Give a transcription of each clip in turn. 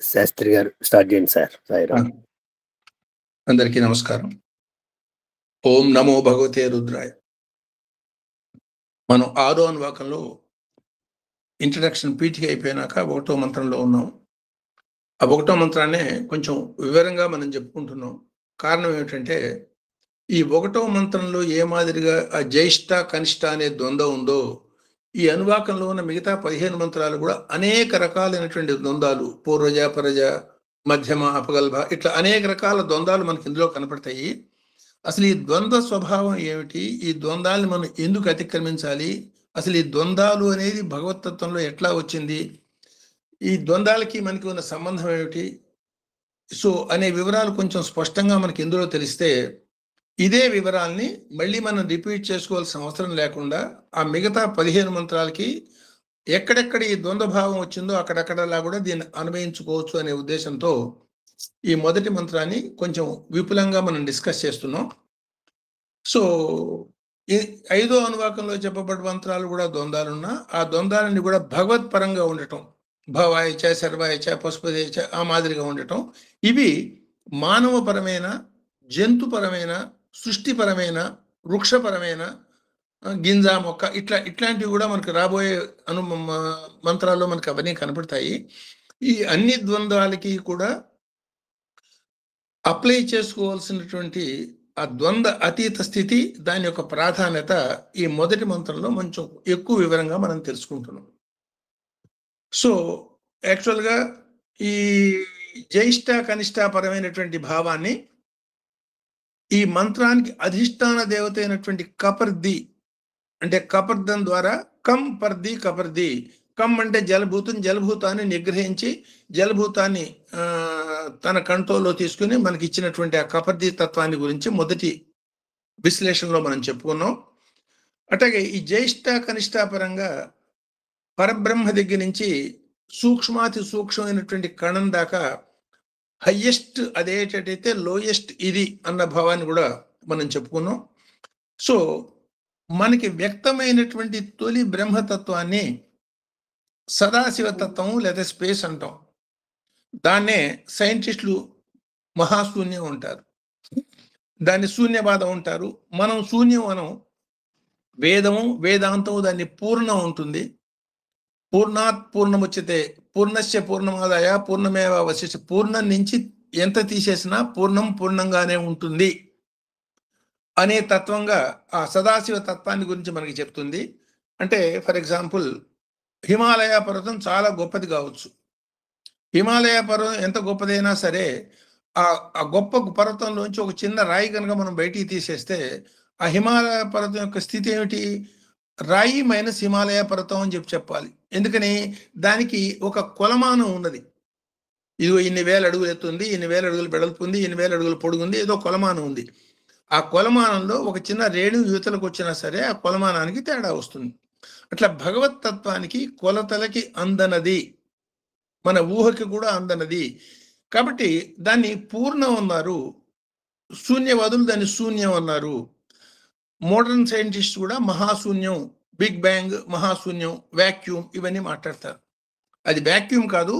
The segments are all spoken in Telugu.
శాస్త్రి గారు స్టార్ట్ చేయండి సార్. సాయిరామ్. అందరికీ నమస్కారం. ఓం నమో భగవతే రుద్రాయ. మనం 6వ అనువాకంలో ఇంట్రడక్షన్ పీఠిక అయిపోయినాక 1వ మంత్రంలో ఉన్నాం. ఆ 1వ మంత్రాన్నే కొంచెం వివరంగా మనం చెప్పుకుంటున్నాం. కారణం ఏమిటంటే ఈ 1వ మంత్రంలో ఏ మాదిరిగా ఆ జ్యేష్ఠ కనిష్ట అనే ద్వంద్వం ఉందో ఈ అనువాకంలో ఉన్న మిగతా 15 మంత్రాలు కూడా అనేక రకాలైనటువంటి ద్వంద్వాలు, పూర్వజ పరజ మధ్యమ అపగల్భ ఇట్లా అనేక రకాల ద్వంద్వాలు మనకి ఇందులో కనపడతాయి. అసలు ఈ ద్వంద్వ స్వభావం ఏమిటి, ఈ ద్వంద్వాలను మనం ఎందుకు అతిక్రమించాలి, అసలు ఈ ద్వంద్వాలు అనేది భగవతత్వంలో ఎట్లా వచ్చింది, ఈ ద్వంద్వాలకి మనకి ఉన్న సంబంధం ఏమిటి, సో అనే వివరాలు కొంచెం స్పష్టంగా మనకి ఇందులో తెలిస్తే ఇదే వివరాల్ని మళ్ళీ మనం రిపీట్ చేసుకోవాల్సిన అవసరం లేకుండా ఆ మిగతా 15 మంత్రాలకి ఎక్కడెక్కడ ఈ ద్వంద్వ భావం వచ్చిందో అక్కడక్కడలా కూడా దీన్ని అన్వయించుకోవచ్చు అనే ఉద్దేశంతో ఈ మొదటి మంత్రాన్ని కొంచెం విపులంగా మనం డిస్కస్ చేస్తున్నాం. సో ఈ 5వ అనువాకంలో చెప్పబడ్డ మంత్రాలు కూడా ద్వంద్వాలున్నా ఆ ద్వంద్వాలన్నీ కూడా భగవత్పరంగా ఉండటం, భవాయచ సర్వాయచ పశుపదేచ ఆ మాదిరిగా ఉండటం, ఇవి మానవపరమైన, జంతుపరమైన, సృష్టిపరమైన, వృక్షపరమైన, గింజ మొక్క ఇట్లాంటివి కూడా మనకు రాబోయే మంత్రాల్లో మనకు అవన్నీ కనపడతాయి. ఈ అన్ని ద్వంద్వాలకి కూడా అప్లై చేసుకోవాల్సినటువంటి ఆ ద్వంద్వ అతీత స్థితి, దాని యొక్క ప్రాధాన్యత ఈ మొదటి మంత్రంలో కొంచెం ఎక్కువ వివరంగా మనం తెలుసుకుంటున్నాం. సో యాక్చువల్గా ఈ జ్యేష్ఠ కనిష్ట పరమైనటువంటి భావాన్ని ఈ మంత్రానికి అధిష్టాన దేవత అయినటువంటి కపర్ది అంటే కపర్దం ద్వారా కం పర్ది కపర్ది, కం అంటే జలభూతం, జలభూతాన్ని నిగ్రహించి జలభూతాన్ని తన కంట్రోల్లో తీసుకుని మనకి ఇచ్చినటువంటి ఆ కపర్ది తత్వాన్ని గురించి మొదటి విశ్లేషణలో మనం చెప్పుకున్నాం. అట్లాగే ఈ జ్యేష్ఠ కనిష్ట పరంగా పరబ్రహ్మ దగ్గర నుంచి సూక్ష్మాతి సూక్ష్మమైనటువంటి కణం దాకా హయ్యెస్ట్ అదేటైతే లోయెస్ట్ ఇది అన్న భావాన్ని కూడా మనం చెప్పుకున్నాం. సో మనకి వ్యక్తమైనటువంటి తొలి బ్రహ్మతత్వాన్ని సదాశివతత్వం లేదా స్పేస్ అంటాం. దాన్నే సైంటిస్టులు మహాశూన్యం అంటారు, దాన్ని శూన్యవాదం అంటారు. మనం శూన్యం అనం, వేదము వేదాంతం దాన్ని పూర్ణం ఉంటుంది. పూర్ణాత్ పూర్ణముచ్యతే పూర్ణస్య పూర్ణమాదాయ పూర్ణమేవ అవశిష్ట, పూర్ణం నుంచి ఎంత తీసేసినా పూర్ణం పూర్ణంగానే ఉంటుంది అనే తత్వంగా ఆ సదాశివ తత్వాన్ని గురించి మనకి చెప్తుంది. అంటే ఫర్ ఎగ్జాంపుల్ హిమాలయ పర్వతం చాలా గొప్పది కావచ్చు. హిమాలయ పర్వతం ఎంత గొప్పదైనా సరే ఆ గొప్ప పర్వతంలోంచి ఒక చిన్న రాయి కనుక మనం బయటికి తీసేస్తే ఆ హిమాలయ పర్వతం యొక్క స్థితి ఏమిటి, రాయి మైనస్ హిమాలయ పర్వతం అని చెప్పాలి. ఎందుకని దానికి ఒక కొలమానం ఉన్నది. ఇదిగో ఇన్ని వేల అడుగులు ఎత్తుంది, ఇన్ని వేల అడుగులు వెడల్పు ఉంది, ఇన్ని వేల అడుగులు పొడుగుంది, ఏదో కొలమానం ఉంది. ఆ కొలమానంలో ఒక చిన్న రేణు యువతలకు వచ్చినా సరే ఆ కొలమానానికి తేడా వస్తుంది. అట్లా భగవత్ తత్వానికి కొలతలకి అందనది, మన ఊహకి కూడా అందనది. కాబట్టి దాన్ని పూర్ణం అన్నారు, శూన్యవాదులు దాన్ని శూన్యం అన్నారు. మోడర్న్ సైంటిస్ట్ కూడా మహాశూన్యం, బిగ్ బ్యాంగ్, మహాశూన్యం, వ్యాక్యూమ్ ఇవన్నీ మాట్లాడతారు. అది వ్యాక్యూమ్ కాదు,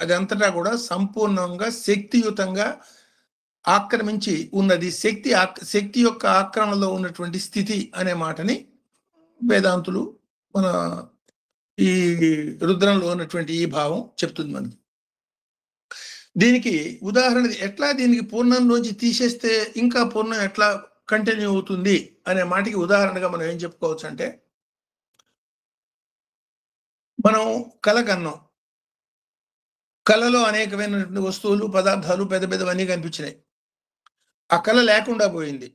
అదంతటా కూడా సంపూర్ణంగా శక్తియుతంగా ఆక్రమించి ఉన్నది. శక్తి యొక్క ఆక్రమణలో ఉన్నటువంటి స్థితి అనే మాటని వేదాంతులు మన ఈ రుద్రంలో ఉన్నటువంటి ఈ భావం చెప్తుంది మనకి. దీనికి ఉదాహరణ ఎట్లా, దీనికి పూర్ణంలోంచి తీసేస్తే ఇంకా పూర్ణం ఎట్లా కంటిన్యూ అవుతుంది అనే మాటకి ఉదాహరణగా మనం ఏం చెప్పుకోవచ్చు అంటే, మనం కల కన్నాం, కళలో అనేకమైనటువంటి వస్తువులు పదార్థాలు పెద్ద పెద్దవన్నీ కనిపించినాయి. ఆ కళ లేకుండా పోయింది.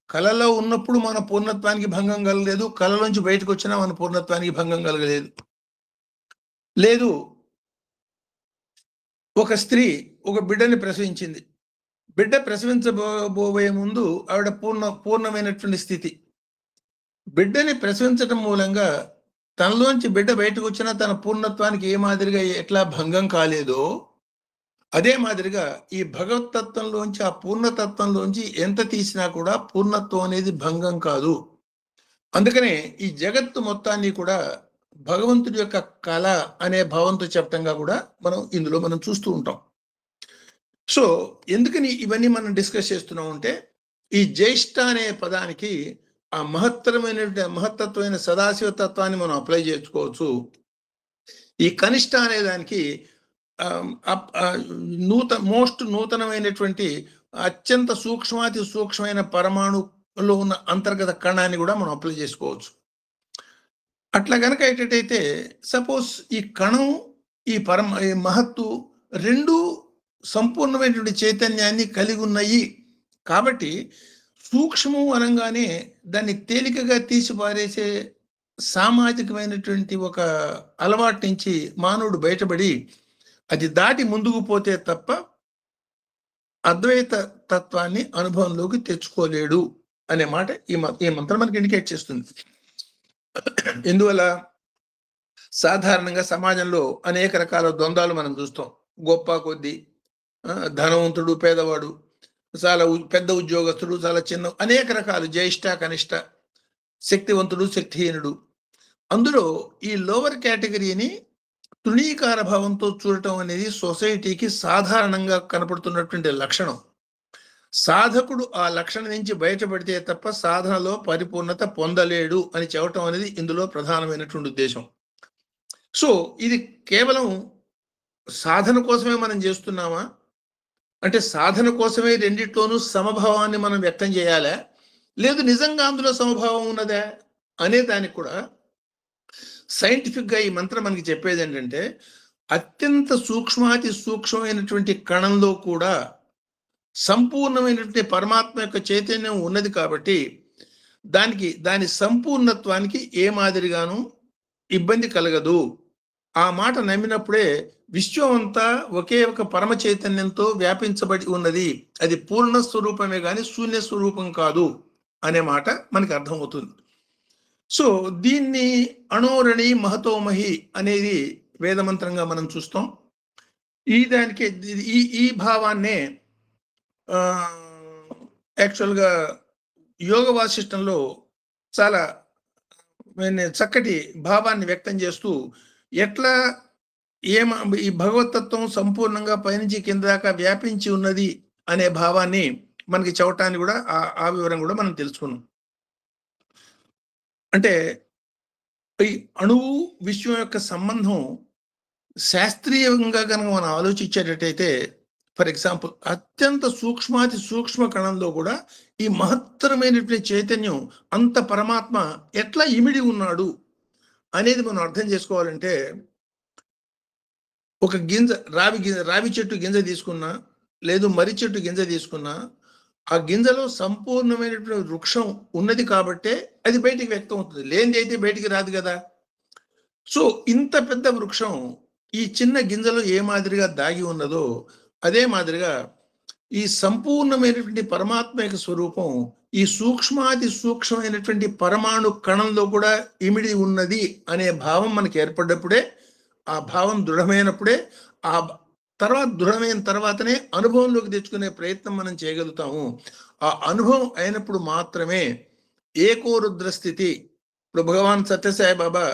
కళలో ఉన్నప్పుడు మన పూర్ణత్వానికి భంగం కలగలేదు, కళలోంచి బయటకు వచ్చినా మన పూర్ణత్వానికి భంగం కలగలేదు. లేదు, ఒక స్త్రీ ఒక బిడ్డని ప్రసవించింది, బిడ్డ ప్రసవించబోయే ముందు ఆవిడ పూర్ణమైనటువంటి స్థితి. బిడ్డని ప్రసవించడం మూలంగా తనలోంచి బిడ్డ బయటకు వచ్చినా తన పూర్ణత్వానికి ఏ మాదిరిగా ఎట్లా భంగం కాలేదో అదే మాదిరిగా ఈ భగవతత్వంలోంచి ఆ పూర్ణతత్వంలోంచి ఎంత తీసినా కూడా పూర్ణత్వం అనేది భంగం కాదు. అందుకనే ఈ జగత్తు మొత్తాన్ని కూడా భగవంతుడి యొక్క కళ అనే భావంతో చెప్పటంగా కూడా ఇందులో మనం చూస్తూ ఉంటాం. సో ఎందుకని ఇవన్నీ మనం డిస్కస్ చేస్తున్నాం అంటే, ఈ జ్యేష్ఠ అనే పదానికి ఆ మహత్తత్వమైన సదాశివ తత్వాన్ని మనం అప్లై చేసుకోవచ్చు. ఈ కనిష్ట అనే దానికి నూతనమైనటువంటి అత్యంత సూక్ష్మాతి సూక్ష్మమైన పరమాణులో ఉన్న అంతర్గత కణాన్ని కూడా మనం అప్లై చేసుకోవచ్చు. అట్లా కనుక ఏంటంటే సపోజ్ ఈ కణం ఈ మహత్తు రెండు సంపూర్ణమైనటువంటి చైతన్యాన్ని కలిగి ఉన్నాయి కాబట్టి సూక్ష్మం అనగానే దాన్ని తేలికగా తీసిపారేసే సామాజికమైనటువంటి ఒక అలవాటు నుంచి మానవుడు బయటపడి అది దాటి ముందుకు పోతే తప్ప అద్వైత తత్వాన్ని అనుభవంలోకి తెచ్చుకోలేడు అనే మాట ఈ మంత్రం మనకి ఇండికేట్ చేస్తుంది. ఎందువల్ల సాధారణంగా సమాజంలో అనేక రకాల ద్వంద్వాలు మనం చూస్తాం. గొప్ప కొద్ది, ధనవంతుడు పేదవాడు, చాలా పెద్ద ఉద్యోగస్తుడు, చాలా చిన్న, అనేక రకాలు, జ్యేష్ఠ కనిష్ట, శక్తివంతుడు శక్తిహీనుడు. అందులో ఈ లోవర్ కేటగిరీని తృణీకార భావంతో చూడటం అనేది సొసైటీకి సాధారణంగా కనపడుతున్నటువంటి లక్షణం. సాధకుడు ఆ లక్షణం నుంచి బయటపడితే తప్ప సాధనలో పరిపూర్ణత పొందలేడు అని చెప్పటం అనేది ఇందులో ప్రధానమైనటువంటి ఉద్దేశం. సో ఇది కేవలం సాధన కోసమే మనం చేస్తున్నామా అంటే, సాధన కోసమే రెండిట్లోనూ సమభావాన్ని మనం వ్యక్తం చేయాలా, లేదు నిజంగా అందులో సమభావం ఉన్నదా అనే దానికి కూడా సైంటిఫిక్గా ఈ మంత్రం మనకి చెప్పేది ఏంటంటే, అత్యంత సూక్ష్మాతి సూక్ష్మమైనటువంటి కణంలో కూడా సంపూర్ణమైనటువంటి పరమాత్మ యొక్క చైతన్యం ఉన్నది కాబట్టి దాని సంపూర్ణత్వానికి ఏ మాదిరిగాను ఇబ్బంది కలగదు. ఆ మాట నమ్మినప్పుడే విశ్వం అంతా ఒకే ఒక పరమ చైతన్యంతో వ్యాపించబడి ఉన్నది, అది పూర్ణ స్వరూపమే కానీ శూన్య స్వరూపం కాదు అనే మాట మనకి అర్థమవుతుంది. సో దీన్ని అణోరణి మహతోమహి అనేది వేదమంత్రంగా మనం చూస్తాం. దానికి ఈ భావాన్నే యాక్చువల్గా యోగ వాసిష్టంలో చాలా చక్కటి భావాన్ని వ్యక్తం చేస్తూ ఎట్లా ఈ భగవతత్వం సంపూర్ణంగా పైనుంచి కింద దాకా వ్యాపించి ఉన్నది అనే భావాన్ని మనకి చెప్పటాన్ని కూడా ఆ వివరం కూడా మనం తెలుసుకున్నాం. అంటే ఈ అణువు విశ్వం యొక్క సంబంధం శాస్త్రీయంగా కనుక మనం ఆలోచించేటట్టయితే, ఫర్ ఎగ్జాంపుల్, అత్యంత సూక్ష్మాతి సూక్ష్మ కణంలో కూడా ఈ మహత్తరమైనటువంటి చైతన్యం, అంత పరమాత్మ ఎట్లా ఇమిడి ఉన్నాడు అనేది మనం అర్థం చేసుకోవాలంటే, ఒక రావి చెట్టు గింజ తీసుకున్నా, లేదు మర్రి చెట్టు గింజ తీసుకున్నా, ఆ గింజలో సంపూర్ణమైనటువంటి వృక్షం ఉన్నది కాబట్టే అది బయటికి వ్యక్తం అవుతుంది, లేనిది అయితే బయటికి రాదు కదా. సో ఇంత పెద్ద వృక్షం ఈ చిన్న గింజలో ఏ మాదిరిగా దాగి ఉన్నదో అదే మాదిరిగా ఈ సంపూర్ణమైనటువంటి పరమాత్మ యొక్క స్వరూపం ఈ సూక్ష్మాతి సూక్ష్మమైనటువంటి పరమాణు కణంలో కూడా ఇమిడి ఉన్నది అనే భావం మనకి ఏర్పడ్డప్పుడే, ఆ భావం దృఢమైనప్పుడే, ఆ తర్వాత దృఢమైన తర్వాతనే అనుభవంలోకి తెచ్చుకునే ప్రయత్నం మనం చేయగలుగుతాము. ఆ అనుభవం అయినప్పుడు మాత్రమే ఏకోరుద్ర స్థితి. ఇప్పుడు భగవాన్ సత్యసాయి బాబా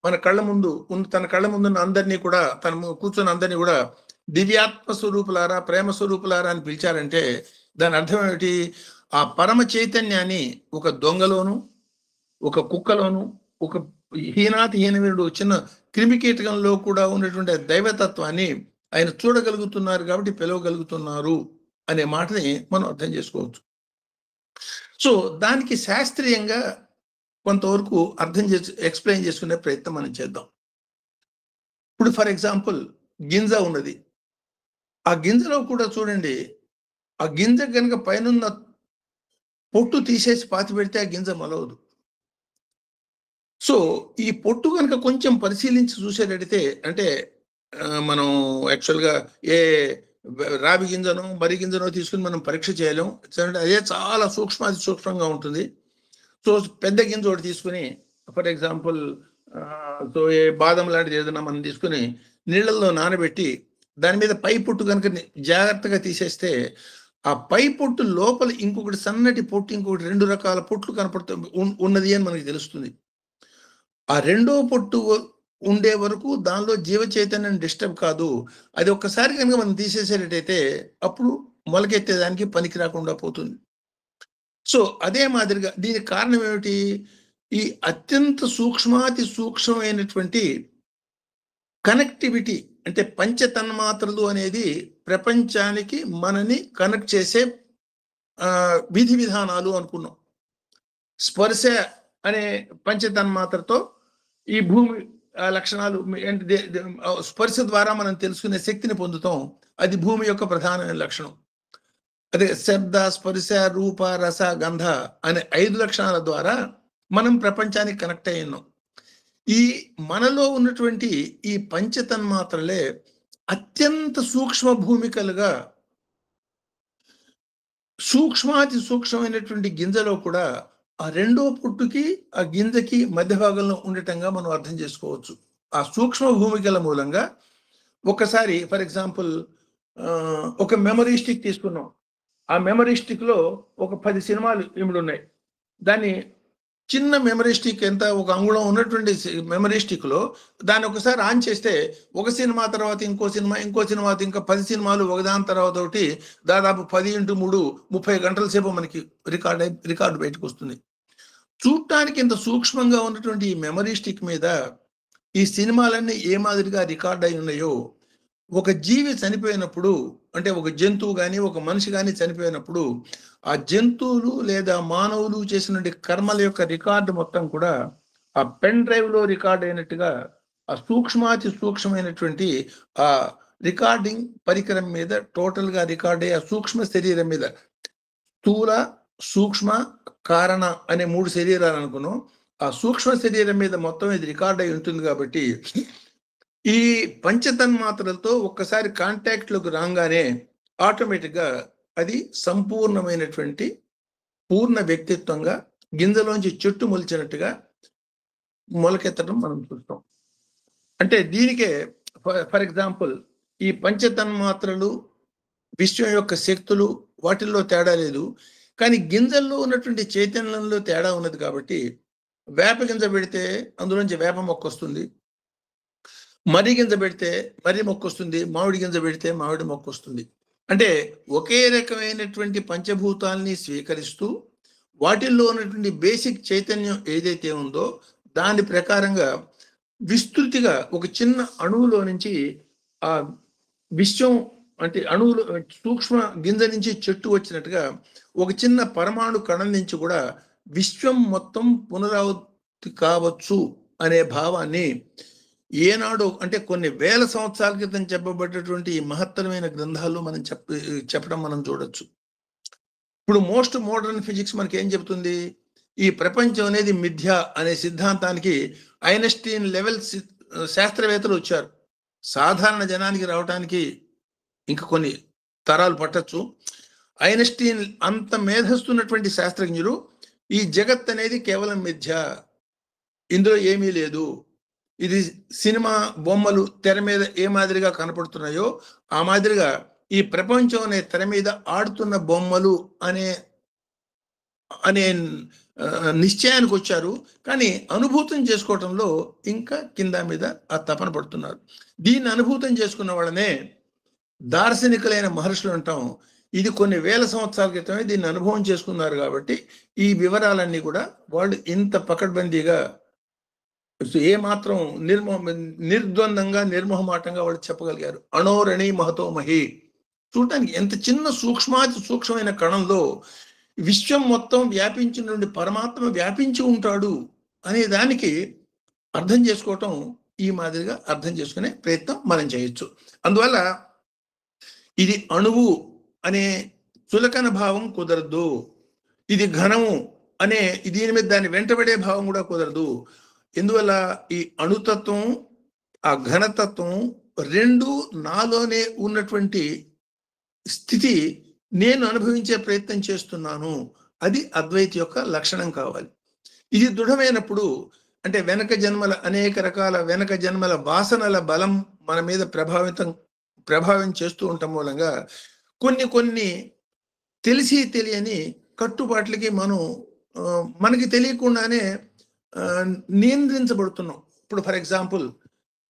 తన కళ్ళ ముందున్న అందరినీ కూడా, తన కూర్చున్న అందరినీ కూడా దివ్యాత్మ స్వరూపులారా, ప్రేమ స్వరూపులారా అని పిలిచారంటే దాని అర్థం ఏమిటి? ఆ పరమ చైతన్యాన్ని ఒక దొంగలోను, ఒక కుక్కలోను, ఒక హీనాతిహీనమైన చిన్న క్రిమికీటకంలో కూడా ఉన్నటువంటి దైవతత్వాన్ని ఆయన చూడగలుగుతున్నారు కాబట్టి పిలవగలుగుతున్నారు అనే మాటని మనం అర్థం చేసుకోవచ్చు. సో దానికి శాస్త్రీయంగా కొంతవరకు ఎక్స్ప్లెయిన్ చేసుకునే ప్రయత్నం మనం చేద్దాం. ఇప్పుడు ఫర్ ఎగ్జాంపుల్, గింజ ఉన్నది. ఆ గింజలో కూడా చూడండి, ఆ గింజ కనుక పైన పొట్టు తీసేసి పాతి పెడితే ఆ గింజ మొలవదు. సో ఈ పొట్టు కనుక కొంచెం పరిశీలించి చూసేటట్టయితే, అంటే మనం యాక్చువల్గా ఏ రావి గింజనో మర్రి గింజనో తీసుకుని మనం పరీక్ష చేయలేం, అదే చాలా సూక్ష్మాతి సూక్ష్మంగా ఉంటుంది. సో పెద్ద గింజ ఒకటి తీసుకుని, ఫర్ ఎగ్జాంపుల్ సో ఏ బాదం లాంటిది ఏదైనా మనం తీసుకుని నీళ్ళల్లో నానబెట్టి దాని మీద పై పొట్టు కనుక జాగ్రత్తగా తీసేస్తే ఆ పై పొట్టు లోపల ఇంకొకటి సన్నటి పొట్టు, ఇంకొకటి 2 రకాల పొట్లు కనపడుతూ ఉన్నది అని మనకి తెలుస్తుంది. ఆ రెండో పొట్టు ఉండే వరకు దానిలో జీవ చైతన్యం డిస్టర్బ్ కాదు. అది ఒక్కసారి కనుక మనం తీసేసేటట్టయితే అప్పుడు మొలకెత్తేదానికి పనికి రాకుండా పోతుంది. సో అదే మాదిరిగా దీనికి కారణం ఏమిటి? ఈ అత్యంత సూక్ష్మాతి సూక్ష్మమైనటువంటి కనెక్టివిటీ, అంటే పంచ తన్మాత్రలు అనేది ప్రపంచానికి మనని కనెక్ట్ చేసే విధి విధానాలు అనుకున్నాం. స్పర్శ అనే పంచ తన్మాత్రతో ఈ భూమి లక్షణాలు స్పర్శ ద్వారా మనం తెలుసుకునే శక్తిని పొందుతాం. అది భూమి యొక్క ప్రధానమైన లక్షణం. అదే శబ్ద, స్పర్శ, రూప, రస, గంధ అనే 5 లక్షణాల ద్వారా మనం ప్రపంచానికి కనెక్ట్ అయి ఉన్నాం. ఈ మనలో ఉన్నటువంటి ఈ పంచతన్మాత్రలే అత్యంత సూక్ష్మ భూమికలుగా సూక్ష్మాతి సూక్ష్మమైనటువంటి గింజలో కూడా ఆ రెండో పుట్టుకి ఆ గింజకి మధ్య భాగంలో ఉండటంగా మనం అర్థం చేసుకోవచ్చు. ఆ సూక్ష్మ భూమికల మూలంగా ఒకసారి ఫర్ ఎగ్జాంపుల్ ఒక మెమరీ స్టిక్ తీసుకున్నాం. ఆ మెమరీ స్టిక్ లో ఒక 10 సినిమాలు ఇమిడి ఉన్నాయి. దాన్ని చిన్న మెమరీ స్టిక్ ఎంత ఒక అంగుళం ఉన్నటువంటి మెమరీ స్టిక్ లో దాన్ని ఒకసారి ఆన్ చేస్తే ఒక సినిమా తర్వాత ఇంకో సినిమా, ఇంకో సినిమా ఇంకా 10 సినిమాలు ఒకదాని తర్వాత ఒకటి దాదాపు 10x3 30 గంటల సేపు మనకి రికార్డు బయటకు వస్తుంది. చూడటానికి ఇంత సూక్ష్మంగా ఉన్నటువంటి ఈ మెమరీ స్టిక్ మీద ఈ సినిమాలన్నీ ఏ మాదిరిగా రికార్డ్ అయి ఉన్నాయో, ఒక జీవి చనిపోయినప్పుడు, అంటే ఒక జంతువు కానీ ఒక మనిషి కానీ చనిపోయినప్పుడు ఆ జంతువులు లేదా మానవులు చేసినటువంటి కర్మల యొక్క రికార్డు మొత్తం కూడా ఆ పెన్ డ్రైవ్ లో రికార్డ్ అయినట్టుగా ఆ సూక్ష్మాతి సూక్ష్మమైనటువంటి ఆ రికార్డింగ్ పరికరం మీద టోటల్ గా రికార్డ్ అయ్యే ఆ సూక్ష్మ శరీరం మీద, స్థూల, సూక్ష్మ, కారణ అనే 3 శరీరాలు అనుకున్నాం. ఆ సూక్ష్మ శరీరం మీద మొత్తం ఇది రికార్డ్ అయి ఉంటుంది. కాబట్టి ఈ పంచతన్మాత్రలతో ఒక్కసారి కాంటాక్ట్ లోకి రాగానే ఆటోమేటిక్ గా అది సంపూర్ణమైనటువంటి పూర్ణ వ్యక్తిత్వంగా గింజలోంచి చెట్టు మొలిచినట్టుగా మొలకెత్తడం మనం చూస్తాం. అంటే దీనికే ఫర్ ఎగ్జాంపుల్ ఈ పంచతన్మాత్రలు విశ్వం యొక్క శక్తులు వాటిల్లో తేడా లేదు, కానీ గింజల్లో ఉన్నటువంటి చైతన్యంలో తేడా ఉన్నది. కాబట్టి వేప గింజ పెడితే అందులోంచి వేప మొక్క వస్తుంది, మర్రి గింజ పెడితే మర్రి మొక్క వస్తుంది, మామిడి గింజ పెడితే మామిడి మొక్క వస్తుంది. అంటే ఒకే రకమైనటువంటి పంచభూతాల్ని స్వీకరిస్తూ వాటిల్లో ఉన్నటువంటి బేసిక్ చైతన్యం ఏదైతే ఉందో దాని ప్రకారంగా విస్తృతిగా ఒక చిన్న అణువులో నుంచి ఆ విశ్వం, అంటే అణువులు సూక్ష్మ గింజ నుంచి చెట్టు వచ్చినట్టుగా ఒక చిన్న పరమాణు కణం నుంచి కూడా విశ్వం మొత్తం పునరావృత్తి కావచ్చు అనే భావాన్ని ఏనాడు, అంటే కొన్ని వేల సంవత్సరాల క్రితం చెప్పబడ్డటువంటి ఈ మహత్తరమైన గ్రంథాలు మనం చెప్పడం మనం చూడొచ్చు. ఇప్పుడు మోస్ట్ మోడర్న్ ఫిజిక్స్ మనకి ఏం చెప్తుంది? ఈ ప్రపంచం అనేది మిథ్య అనే సిద్ధాంతానికి ఐన్స్టీన్ లెవెల్ శాస్త్రవేత్తలు వచ్చారు. సాధారణ జనానికి రావడానికి ఇంకా కొన్ని తరాలు పట్టచ్చు. ఐన్స్టీన్ అంత మేధస్తున్నటువంటి శాస్త్రజ్ఞులు ఈ జగత్ అనేది కేవలం మిథ్య, ఇందులో ఏమీ లేదు, ఇది సినిమా బొమ్మలు తెర మీద ఏ మాదిరిగా కనపడుతున్నాయో ఆ మాదిరిగా ఈ ప్రపంచం అనే తెర మీద ఆడుతున్న బొమ్మలు అనే నిశ్చయానికి వచ్చారు. కానీ అనుభూతం చేసుకోవటంలో ఇంకా కింద మీద ఆ తపన పడుతున్నారు. దీన్ని అనుభూతం చేసుకున్న వాళ్ళనే దార్శనికులైన మహర్షులు అంటాం. ఇది కొన్ని వేల సంవత్సరాల క్రితమే దీన్ని అనుభవం చేసుకున్నారు. కాబట్టి ఈ వివరాలన్నీ కూడా వాళ్ళు ఇంత పకడ్బందీగా ఏ మాత్రం నిర్ద్వందంగా నిర్మోహమాటంగా వాళ్ళు చెప్పగలిగారు. అణోరణి మహతో మహి. చూడటానికి ఎంత చిన్న సూక్ష్మాతి సూక్ష్మమైన కణంలో విశ్వం మొత్తం వ్యాపించి నుండి పరమాత్మ వ్యాపించి ఉంటాడు అనే దానికి అర్థం చేసుకోవటం ఈ మాదిరిగా అర్థం చేసుకునే ప్రయత్నం మనం చేయొచ్చు. అందువల్ల ఇది అణువు అనే చులకన భావం కుదరదు, ఇది ఘనము అనే దీని మీద దాన్ని వెంటబడే భావం కూడా కుదరదు. ఎందువల్ల ఈ అణుతత్వం ఆ ఘనతత్వం రెండు నాలోనే ఉన్నటువంటి స్థితి నేను అనుభవించే ప్రయత్నం చేస్తున్నాను. అది అద్వైత యొక్క లక్షణం కావాలి. ఇది దృఢమైనప్పుడు, అంటే వెనక జన్మల అనేక రకాల వెనక జన్మల వాసనల బలం మన మీద ప్రభావం చేస్తూ ఉండటం మూలంగా కొన్ని తెలిసి తెలియని కట్టుబాట్లకి మనకి తెలియకుండానే నియంత్రించబడుతున్నాం. ఇప్పుడు ఫర్ ఎగ్జాంపుల్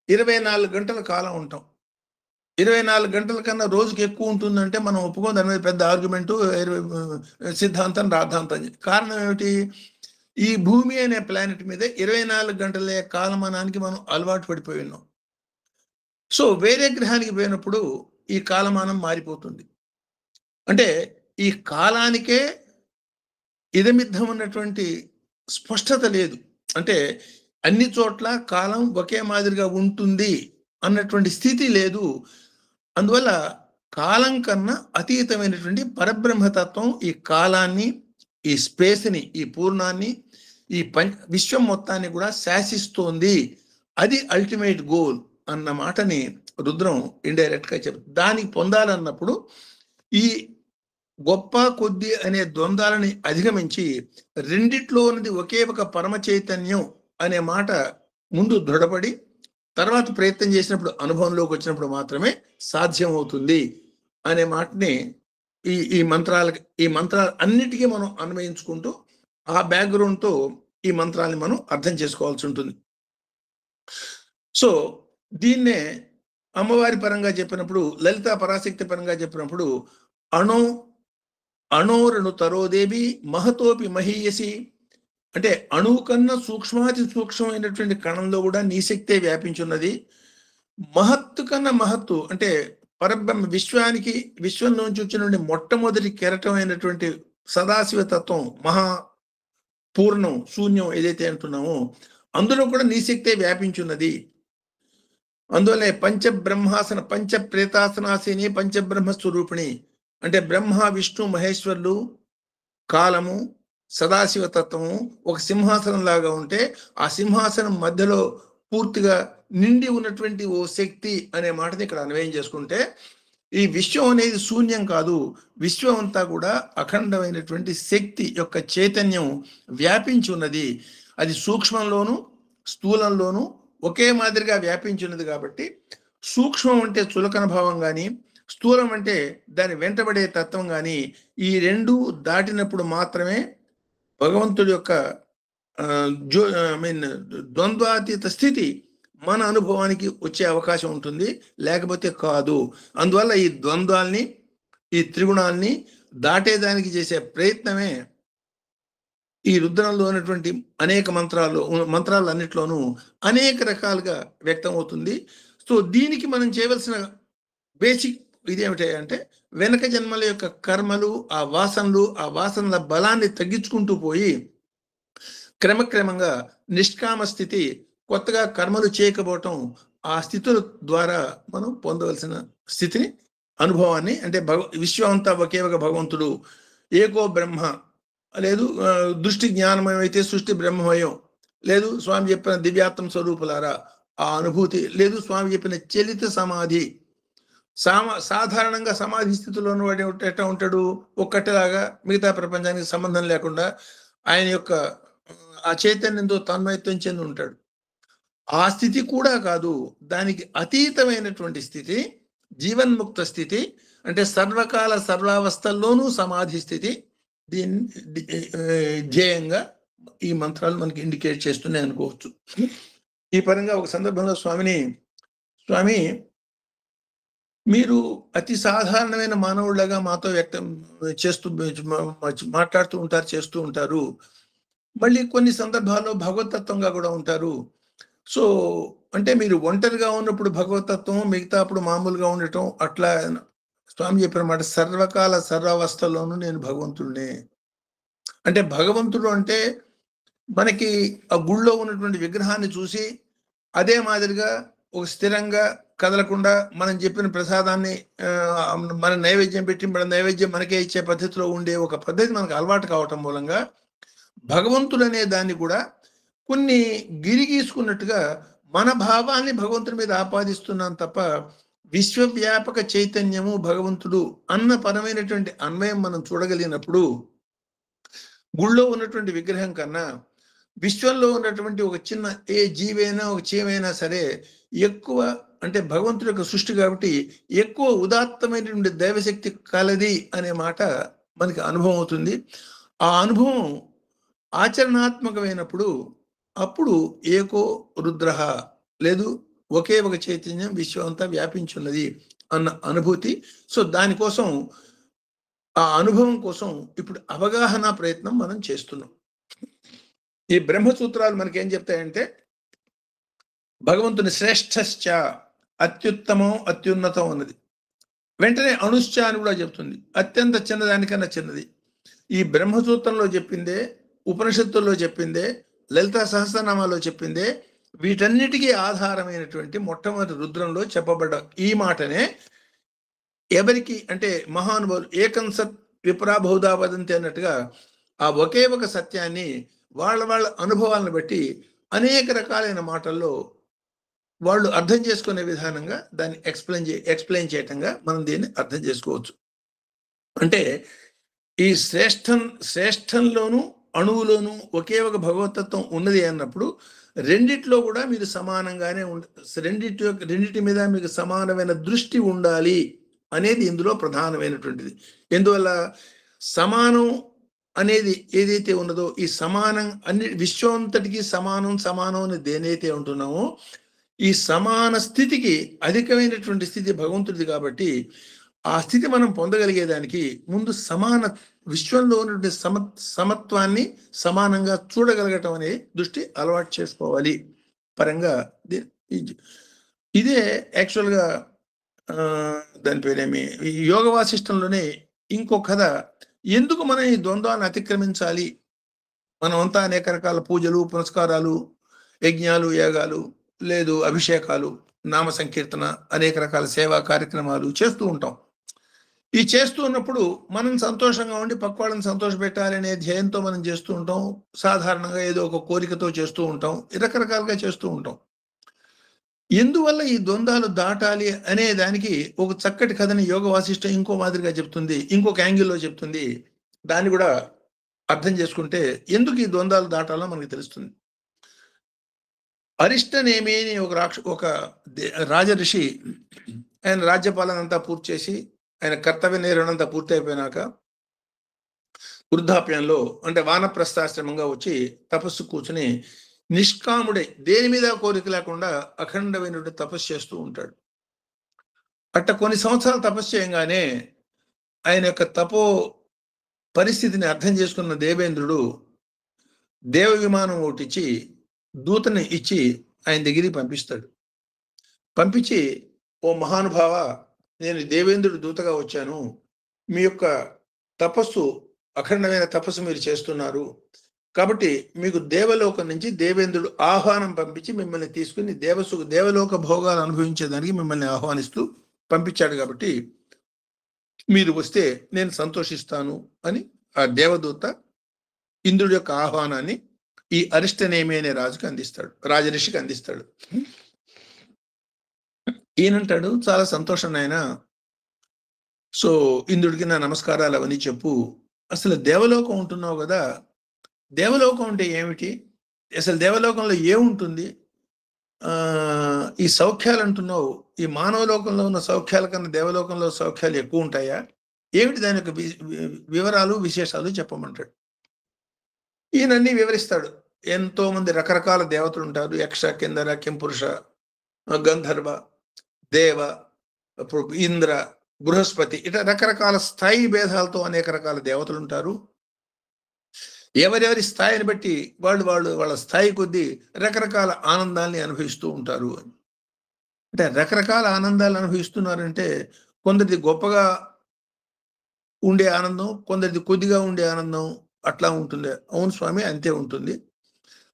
24 గంటల కాలం ఉంటాం. 24 గంటల కన్నా రోజుకి ఎక్కువ ఉంటుందంటే మనం ఒప్పుకోం. దాని మీద పెద్ద ఆర్గ్యుమెంటు, సిద్ధాంతం, రాద్ధాంతం. కారణం ఏమిటి? ఈ భూమి అనే ప్లానెట్ మీద 24 గంటల కాలమానానికి మనం అలవాటు పడిపోయి ఉన్నాం. సో వేరే గ్రహానికి పోయినప్పుడు ఈ కాలమానం మారిపోతుంది. అంటే ఈ కాలానికే ఇదమిద్దం ఉన్నటువంటి స్పష్టత లేదు. అంటే అన్ని చోట్ల కాలం ఒకే మాదిరిగా ఉంటుంది అన్నటువంటి స్థితి లేదు. అందువల్ల కాలం కన్నా అతీతమైనటువంటి పరబ్రహ్మతత్వం ఈ కాలాన్ని, ఈ స్పేస్ని, ఈ పూర్ణాన్ని, ఈ విశ్వం మొత్తాన్ని కూడా శాసిస్తోంది. అది అల్టిమేట్ గోల్ అన్న మాటని రుద్రం ఇండైరెక్ట్గా చెప్తుంది. దానికి పొందాలన్నప్పుడు ఈ గొప్ప కొద్ది అనే ద్వంద్వాలని అధిగమించి రెండిట్లో ఉన్నది ఒకే ఒక పరమ చైతన్యం అనే మాట ముందు దృఢపడి తర్వాత ప్రయత్నం చేసినప్పుడు, అనుభవంలోకి వచ్చినప్పుడు మాత్రమే సాధ్యం అవుతుంది అనే మాటని ఈ మంత్రాలు అన్నిటికీ మనం అన్వయించుకుంటూ ఆ బ్యాక్గ్రౌండ్తో ఈ మంత్రాన్ని మనం అర్థం చేసుకోవాల్సి ఉంటుంది. సో దీన్నే అమ్మవారి పరంగా చెప్పినప్పుడు, లలితా పరాశక్తి పరంగా చెప్పినప్పుడు అణోరణు తరోదేవి మహతోపి మహీయసి, అంటే అణువు కన్నా సూక్ష్మాతి సూక్ష్మమైనటువంటి కణంలో కూడా నీ శక్తే వ్యాపించున్నది. మహత్తు కన్నా మహత్తు అంటే పరబ్రహ్మ విశ్వంలోంచి వచ్చినటువంటి మొట్టమొదటి కెరటమైనటువంటి సదాశివ తత్వం, మహా పూర్ణం, శూన్యం ఏదైతే అంటున్నామో అందులో కూడా నీ శక్తే వ్యాపించున్నది. అందువల్లే పంచబ్రహ్మాసన పంచ ప్రేతాసనాసిని పంచబ్రహ్మ స్వరూపిణి, అంటే బ్రహ్మ విష్ణు మహేశ్వరులు, కాలము, సదాశివ తత్వము ఒక సింహాసనం లాగా ఉంటే ఆ సింహాసనం మధ్యలో పూర్తిగా నిండి ఉన్నటువంటి ఓ శక్తి అనే మాటని ఇక్కడ అన్వయం చేసుకుంటే ఈ విశ్వం అనేది శూన్యం కాదు. విశ్వం అంతా కూడా అఖండమైనటువంటి శక్తి యొక్క చైతన్యం వ్యాపించి ఉన్నది. అది సూక్ష్మంలోను స్థూలంలోను ఒకే మాదిరిగా వ్యాపించి ఉన్నది. కాబట్టి సూక్ష్మం అంటే చులకన భావం కానీ, స్థూలం అంటే దాని వెంటబడే తత్వం కానీ, ఈ రెండు దాటినప్పుడు మాత్రమే భగవంతుడి యొక్క ద్వంద్వాతీత స్థితి మన అనుభవానికి వచ్చే అవకాశం ఉంటుంది, లేకపోతే కాదు. అందువల్ల ఈ ద్వంద్వాల్ని, ఈ త్రిగుణాల్ని దాటేదానికి చేసే ప్రయత్నమే ఈ రుద్రంలో ఉన్నటువంటి అనేక మంత్రాలు అన్నిట్లోనూ అనేక రకాలుగా వ్యక్తం అవుతుంది. సో దీనికి మనం చేయవలసిన బేసిక్ ఇదేమిటంటే వెనక జన్మల యొక్క కర్మలు, ఆ వాసనల బలాన్ని తగ్గించుకుంటూ పోయి క్రమక్రమంగా నిష్కామ స్థితి, కొత్తగా కర్మలు చేయకపోవటం, ఆ స్థితుల ద్వారా మనం పొందవలసిన స్థితిని, అనుభవాన్ని, అంటే విశ్వం అంతా ఒకే ఒక భగవంతుడు, ఏకో బ్రహ్మ లేదు, దృష్టి జ్ఞానమయం అయితే సృష్టి బ్రహ్మమయం లేదు, స్వామి చెప్పిన దివ్యాత్మ స్వరూపులారా ఆ అనుభూతి లేదు, స్వామి చెప్పిన చలిత సమాధి. సాధారణంగా సమాధి స్థితిలో ఉన్నవాడు ఎట్లా ఉంటాడు? ఒక్కటిలాగా మిగతా ప్రపంచానికి సంబంధం లేకుండా ఆయన యొక్క ఆ చైతన్యంతో తన్మయత్వం చెంది ఉంటాడు. ఆ స్థితి కూడా కాదు, దానికి అతీతమైనటువంటి స్థితి, జీవన్ముక్త స్థితి, అంటే సర్వకాల సర్వావస్థల్లోనూ సమాధి స్థితి. దీన్ని ధ్యేయంగా ఈ మంత్రాలు మనకి ఇండికేట్ చేస్తున్నాయి అనుకోవచ్చు. ఈ పరంగా ఒక సందర్భంలో స్వామి మీరు అతి సాధారణమైన మానవుడిలాగా మాతో వ్యక్తం మాట్లాడుతూ ఉంటారు, చేస్తూ ఉంటారు. మళ్ళీ కొన్ని సందర్భాల్లో భగవతత్వంగా కూడా ఉంటారు. సో అంటే మీరు ఒంటరిగా ఉన్నప్పుడు భగవతత్వం, మిగతా అప్పుడు మామూలుగా ఉండటం, అట్లా స్వామి చెప్పిన మాట సర్వకాల సర్వావస్థల్లోనూ నేను భగవంతుడినే. అంటే భగవంతుడు అంటే మనకి ఆ గుళ్ళో ఉన్నటువంటి విగ్రహాన్ని చూసి అదే మాదిరిగా ఒక స్థిరంగా కదలకుండా మనం చెప్పిన ప్రసాదాన్ని మన నైవేద్యం పెట్టి మన నైవేద్యం మనకే ఇచ్చే పద్ధతిలో ఉండే ఒక పద్ధతి మనకు అలవాటు కావటం మూలంగా భగవంతుడు అనే దాన్ని కూడా కొన్ని గిరిగీసుకున్నట్టుగా మన భావాన్ని భగవంతుడి మీద ఆపాదిస్తున్నాం తప్ప విశ్వవ్యాపక చైతన్యము భగవంతుడు అన్న పరమైనటువంటి అన్వయం మనం చూడగలిగినప్పుడు గుళ్ళో ఉన్నటువంటి విగ్రహం కన్నా విశ్వంలో ఉన్నటువంటి ఒక చిన్న ఏ జీవైనా ఒక చీమైనా సరే ఎక్కువ, అంటే భగవంతుడి యొక్క సృష్టి కాబట్టి ఎక్కువ ఉదాత్తమైనటువంటి దైవశక్తి కలది అనే మాట మనకి అనుభవం అవుతుంది. ఆ అనుభవం ఆచరణాత్మకమైనప్పుడు అప్పుడు ఏకో రుద్ర, లేదు ఒకే ఒక చైతన్యం విశ్వం అంతా వ్యాపించున్నది అన్న అనుభూతి. సో దానికోసం, ఆ అనుభవం కోసం ఇప్పుడు అవగాహన ప్రయత్నం మనం చేస్తున్నాం. ఈ బ్రహ్మసూత్రాలు మనకేం చెప్తాయంటే, భగవంతుని శ్రేష్ఠశ్చ, అత్యుత్తమం అత్యున్నతం అన్నది. వెంటనే అణుశ్చ అని కూడా చెప్తుంది, అత్యంత చిన్నదానికన్నా చిన్నది. ఈ బ్రహ్మసూత్రంలో చెప్పిందే, ఉపనిషత్తుల్లో చెప్పిందే, లలితా సహస్రనామాలో చెప్పిందే, వీటన్నిటికీ ఆధారమైనటువంటి మొట్టమొదటి రుద్రంలో చెప్పబడ్డ ఈ మాటనే ఎవరికి అంటే మహానుభావులు ఏకం సత్ విప్రా బహుధా వదంతి అన్నట్టుగా ఆ ఒకే ఒక సత్యాన్ని వాళ్ళ వాళ్ళ అనుభవాలను బట్టి అనేక రకాలైన మాటల్లో వాళ్ళు అర్థం చేసుకునే విధానంగా దాన్ని ఎక్స్ప్లెయిన్ చేయటంగా మనం దీన్ని అర్థం చేసుకోవచ్చు. అంటే ఈ శ్రేష్టంలోనూ అణువులోనూ ఒకే ఒక భగవతత్వం ఉన్నది అన్నప్పుడు రెండిట్లో కూడా మీరు సమానంగానే రెండిటి మీద మీకు సమానమైన దృష్టి ఉండాలి అనేది ఇందులో ప్రధానమైనటువంటిది. ఎందువల్ల సమానం అనేది ఏదైతే ఉన్నదో, ఈ సమానం అన్ని విశ్వంతటికి సమానం అని దేనైతే ఉంటున్నామో, ఈ సమాన స్థితికి అధికమైనటువంటి స్థితి భగవంతుడిది. కాబట్టి ఆ స్థితి మనం పొందగలిగేదానికి ముందు సమాన విశ్వంలో ఉన్నటువంటి సమత్వాన్ని సమానంగా చూడగలగటం అనే దృష్టి అలవాటు చేసుకోవాలి పరంగా. ఇదే యాక్చువల్గా దాని పేరేమి యోగ వాసిష్టంలోనే ఇంకో కథ. ఎందుకు మనం ఈ ద్వంద్వాన్ని అతిక్రమించాలి? మనమంతా అనేక రకాల పూజలు, పునస్కారాలు, యజ్ఞాలు, యాగాలు, లేదు అభిషేకాలు, నామ సంకీర్తన, అనేక రకాల సేవా కార్యక్రమాలు చేస్తూ ఉంటాం. ఈ చేస్తూ ఉన్నప్పుడు మనం సంతోషంగా ఉండి పక్క వాళ్ళని సంతోషపెట్టాలనే ధ్యేయంతో మనం చేస్తూ ఉంటాం. సాధారణంగా ఏదో ఒక కోరికతో చేస్తూ ఉంటాం, రకరకాలుగా చేస్తూ ఉంటాం. ఎందువల్ల ఈ ద్వంద్వాలు దాటాలి అనే దానికి ఒక చక్కటి కథని యోగ వాసిష్టం ఇంకో మాదిరిగా చెప్తుంది, ఇంకొక యాంగిల్లో చెప్తుంది. దాన్ని కూడా అర్థం చేసుకుంటే ఎందుకు ఈ ద్వంద్వాలు దాటాలో మనకు తెలుస్తుంది. అరిష్టనేమి అని ఒక రాజఋషి, ఆయన రాజ్యపాలన అంతా పూర్తి చేసి, ఆయన కర్తవ్య నిర్వహణ అంతా పూర్తి అయిపోయినాక వృద్ధాప్యంలో అంటే వానప్రస్థాశ్రమంగా వచ్చి తపస్సు కూర్చుని నిష్కాముడై దేని మీద కోరిక లేకుండా అఖండమైనటువంటి తపస్సు చేస్తూ ఉంటాడు. అట్ట కొన్ని సంవత్సరాలు తపస్సు చేయగానే ఆయన యొక్క తపో పరిస్థితిని అర్థం చేసుకున్న దేవేంద్రుడు దేవ విమానం ఒకటిచ్చి దూతని ఇచ్చి ఆయన దగ్గరికి పంపిస్తాడు. పంపించి, ఓ మహానుభావ, నేను దేవేంద్రుడు దూతగా వచ్చాను, మీ యొక్క తపస్సు అఖండమైన తపస్సు మీరు చేస్తున్నారు, కాబట్టి మీకు దేవలోకం నుంచి దేవేంద్రుడు ఆహ్వానం పంపించి మిమ్మల్ని తీసుకుని దేవలోక భోగాలు అనుభవించేదానికి మిమ్మల్ని ఆహ్వానిస్తూ పంపించాడు, కాబట్టి మీరు వస్తే నేను సంతోషిస్తాను అని ఆ దేవదూత ఇంద్రుడి యొక్క ఆహ్వానాన్ని ఈ అరిష్టనేమి అనే రాజఋషికి అందిస్తాడు. ఈయనంటాడు, చాలా సంతోషం నాయన, సో ఇంద్రుడికి నా నమస్కారాలు అవన్నీ చెప్పు, అసలు దేవలోకం ఉంటున్నావు కదా, దేవలోకం అంటే ఏమిటి, అసలు దేవలోకంలో ఏముంటుంది, ఈ సౌఖ్యాలు అంటున్నావు, ఈ మానవ లోకంలో ఉన్న సౌఖ్యాల కన్నా దేవలోకంలో సౌఖ్యాలు ఎక్కువ ఉంటాయా, ఏమిటి దాని యొక్క వివరాలు విశేషాలు చెప్పమంటాడు. ఈయనన్నీ వివరిస్తాడు. ఎంతో మంది రకరకాల దేవతలు ఉంటారు. యక్ష, కిందర, కింపురుష, గంధర్వ, దేవ, ఇంద్ర, బృహస్పతి, ఇట్లా రకరకాల స్థాయి భేదాలతో అనేక రకాల దేవతలు ఉంటారు. ఎవరెవరి స్థాయిని బట్టి వాళ్ళ స్థాయి కొద్దీ రకరకాల ఆనందాల్ని అనుభవిస్తూ ఉంటారు. అంటే రకరకాల ఆనందాలు అనుభవిస్తున్నారంటే కొందరిది గొప్పగా ఉండే ఆనందం, కొందరిది కొద్దిగా ఉండే ఆనందం, అట్లా ఉంటుంది. అవును స్వామి, అంతే ఉంటుంది.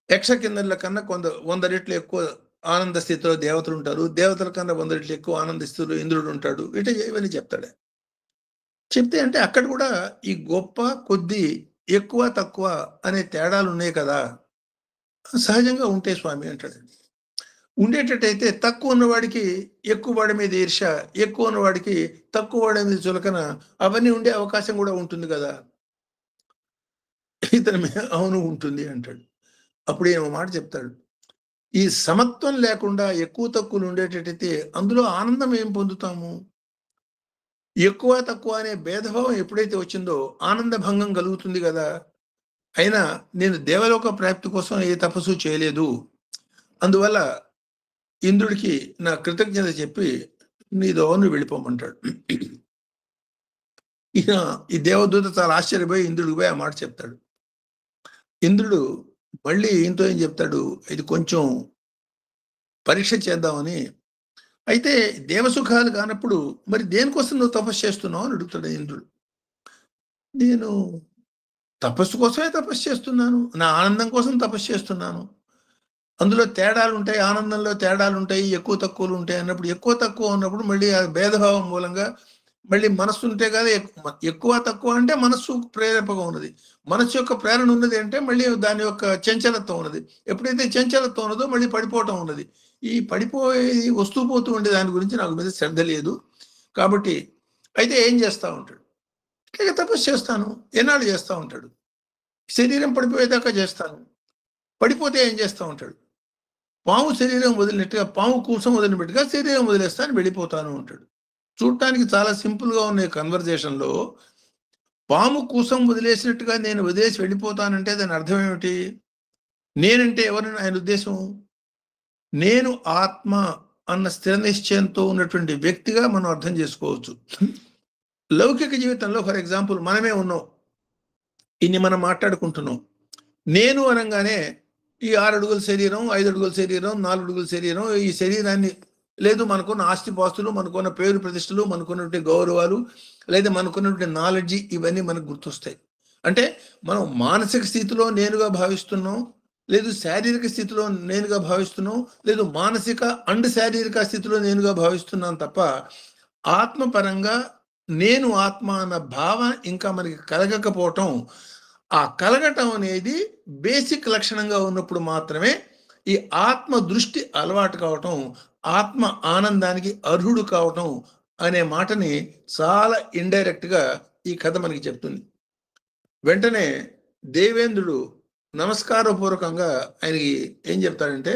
యక్ష కిందర్ల కన్నా 100 రెట్లు ఎక్కువ ఆనంద స్థితిలో దేవతలు ఉంటారు, దేవతల కన్నా 100 రెట్లు ఎక్కువ ఆనంద స్థితిలో ఇంద్రుడు ఉంటాడు. ఇవన్నీ చెప్తాడు. చెప్తే అంటే అక్కడ కూడా ఈ గొప్ప, కొద్ది, ఎక్కువ, తక్కువ అనే తేడాలు ఉన్నాయి కదా, సహజంగా ఉంటాయి స్వామి అంటాడు. ఉండేటట్టయితే తక్కువ ఉన్నవాడికి ఎక్కువ వాడి మీద ఈర్ష, ఎక్కువ ఉన్నవాడికి తక్కువ వాడి మీద చులకన, అవన్నీ ఉండే అవకాశం కూడా ఉంటుంది కదా. ఇతని మీద అవును ఉంటుంది అంటాడు. అప్పుడు ఏమో మాట చెప్తాడు, ఈ సమత్వం లేకుండా ఎక్కువ తక్కువలు ఉండేటట్టయితే అందులో ఆనందం ఏం పొందుతాము? ఎక్కువ తక్కువ అనే భేదభావం ఎప్పుడైతే వచ్చిందో ఆనంద భంగం కలుగుతుంది కదా. అయినా నేను దేవలోక ప్రాప్తి కోసం ఏ తపస్సు చేయలేదు. అందువల్ల ఇంద్రుడికి నా కృతజ్ఞత చెప్పి నీదో నువ్వు వెళ్ళిపోమంటాడు. ఈయన ఈ దేవదూత చాలా ఆశ్చర్యపోయి ఇంద్రుడికి పోయి ఆ మాట చెప్తాడు. ఇంద్రుడు మళ్ళీ ఈయనతో ఏం చెప్తాడు, ఇది కొంచెం పరీక్ష చేద్దామని. అయితే దేవసుఖాలు కానప్పుడు మరి దేనికోసం నువ్వు తపస్సు చేస్తున్నావు అని అడుగుతాడు ఇంద్రుడు. నేను తపస్సు కోసమే తపస్సు చేస్తున్నాను, నా ఆనందం కోసం తపస్సు చేస్తున్నాను. అందులో తేడాలు ఉంటాయి, ఆనందంలో తేడాలు ఉంటాయి, ఎక్కువ తక్కువలు ఉంటాయి అన్నప్పుడు, ఎక్కువ తక్కువ ఉన్నప్పుడు మళ్ళీ ఆ భేదభావం మూలంగా మళ్ళీ మనస్సు ఉంటే కదా ఎక్కువ తక్కువ అంటే మనస్సు ప్రేరేపగా ఉన్నది. మనస్సు యొక్క ప్రేరణ ఉన్నది అంటే మళ్ళీ దాని యొక్క చంచలత్వం ఉన్నది. ఎప్పుడైతే చంచలత్వం ఉన్నదో మళ్ళీ పడిపోవటం ఉన్నది. ఈ పడిపోయి వస్తూ పోతూ ఉండే దాని గురించి నాకు మీద శ్రద్ధ లేదు. కాబట్టి అయితే ఏం చేస్తూ ఉంటాడు, ఇట్లాగే తపస్సు చేస్తాను. ఎన్నాళ్ళు చేస్తూ ఉంటాడు, శరీరం పడిపోయేదాకా చేస్తాను. పడిపోతే ఏం చేస్తూ ఉంటాడు, పాము శరీరం వదిలినట్టుగా, పాము కూసం వదిలినట్టుగా శరీరం వదిలేస్తాను, వెళ్ళిపోతాను ఉంటాడు. చూడటానికి చాలా సింపుల్గా ఉన్న కన్వర్జేషన్లో పాము కూసం వదిలేసినట్టుగా నేను వదిలేసి వెళ్ళిపోతానంటే దాని అర్థం ఏమిటి? నేనంటే ఎవరైనా ఆయన ఉద్దేశం, నేను ఆత్మ అన్న స్థిర నిశ్చయంతో ఉన్నటువంటి వ్యక్తిగా మనం అర్థం చేసుకోవచ్చు. లౌకిక జీవితంలో ఫర్ ఎగ్జాంపుల్ మనమే ఉన్నాం, ఇన్ని మనం మాట్లాడుకుంటున్నాం. నేను అనగానే ఈ 6 అడుగుల శరీరం, 5 అడుగుల శరీరం, 4 అడుగుల శరీరం, ఈ శరీరాన్ని లేదు మనకున్న ఆస్తిపాస్తులు, మనకున్న పేరు ప్రతిష్టలు, మనకున్నటువంటి గౌరవాలు, లేదా మనకున్నటువంటి నాలెడ్జి, ఇవన్నీ మనకు గుర్తొస్తాయి. అంటే మనం మానసిక స్థితిలో నేనుగా భావిస్తున్నాం, లేదు శారీరక స్థితిలో నేనుగా భావిస్తున్నాం, లేదు మానసిక అండ్ శారీరక స్థితిలో నేనుగా భావిస్తున్నాం తప్ప ఆత్మపరంగా నేను ఆత్మ అన్న భావన ఇంకా మనకి కలగకపోవటం. ఆ కలగటం అనేది బేసిక్ లక్షణంగా ఉన్నప్పుడు మాత్రమే ఈ ఆత్మ దృష్టి అలవాటు కావటం, ఆత్మ ఆనందానికి అర్హుడు కావటం అనే మాటని చాలా ఇండైరెక్ట్గా ఈ కథ మనకి చెప్తుంది. వెంటనే దేవేంద్రుడు నమస్కారపూర్వకంగా ఆయనకి ఏం చెప్తాడంటే,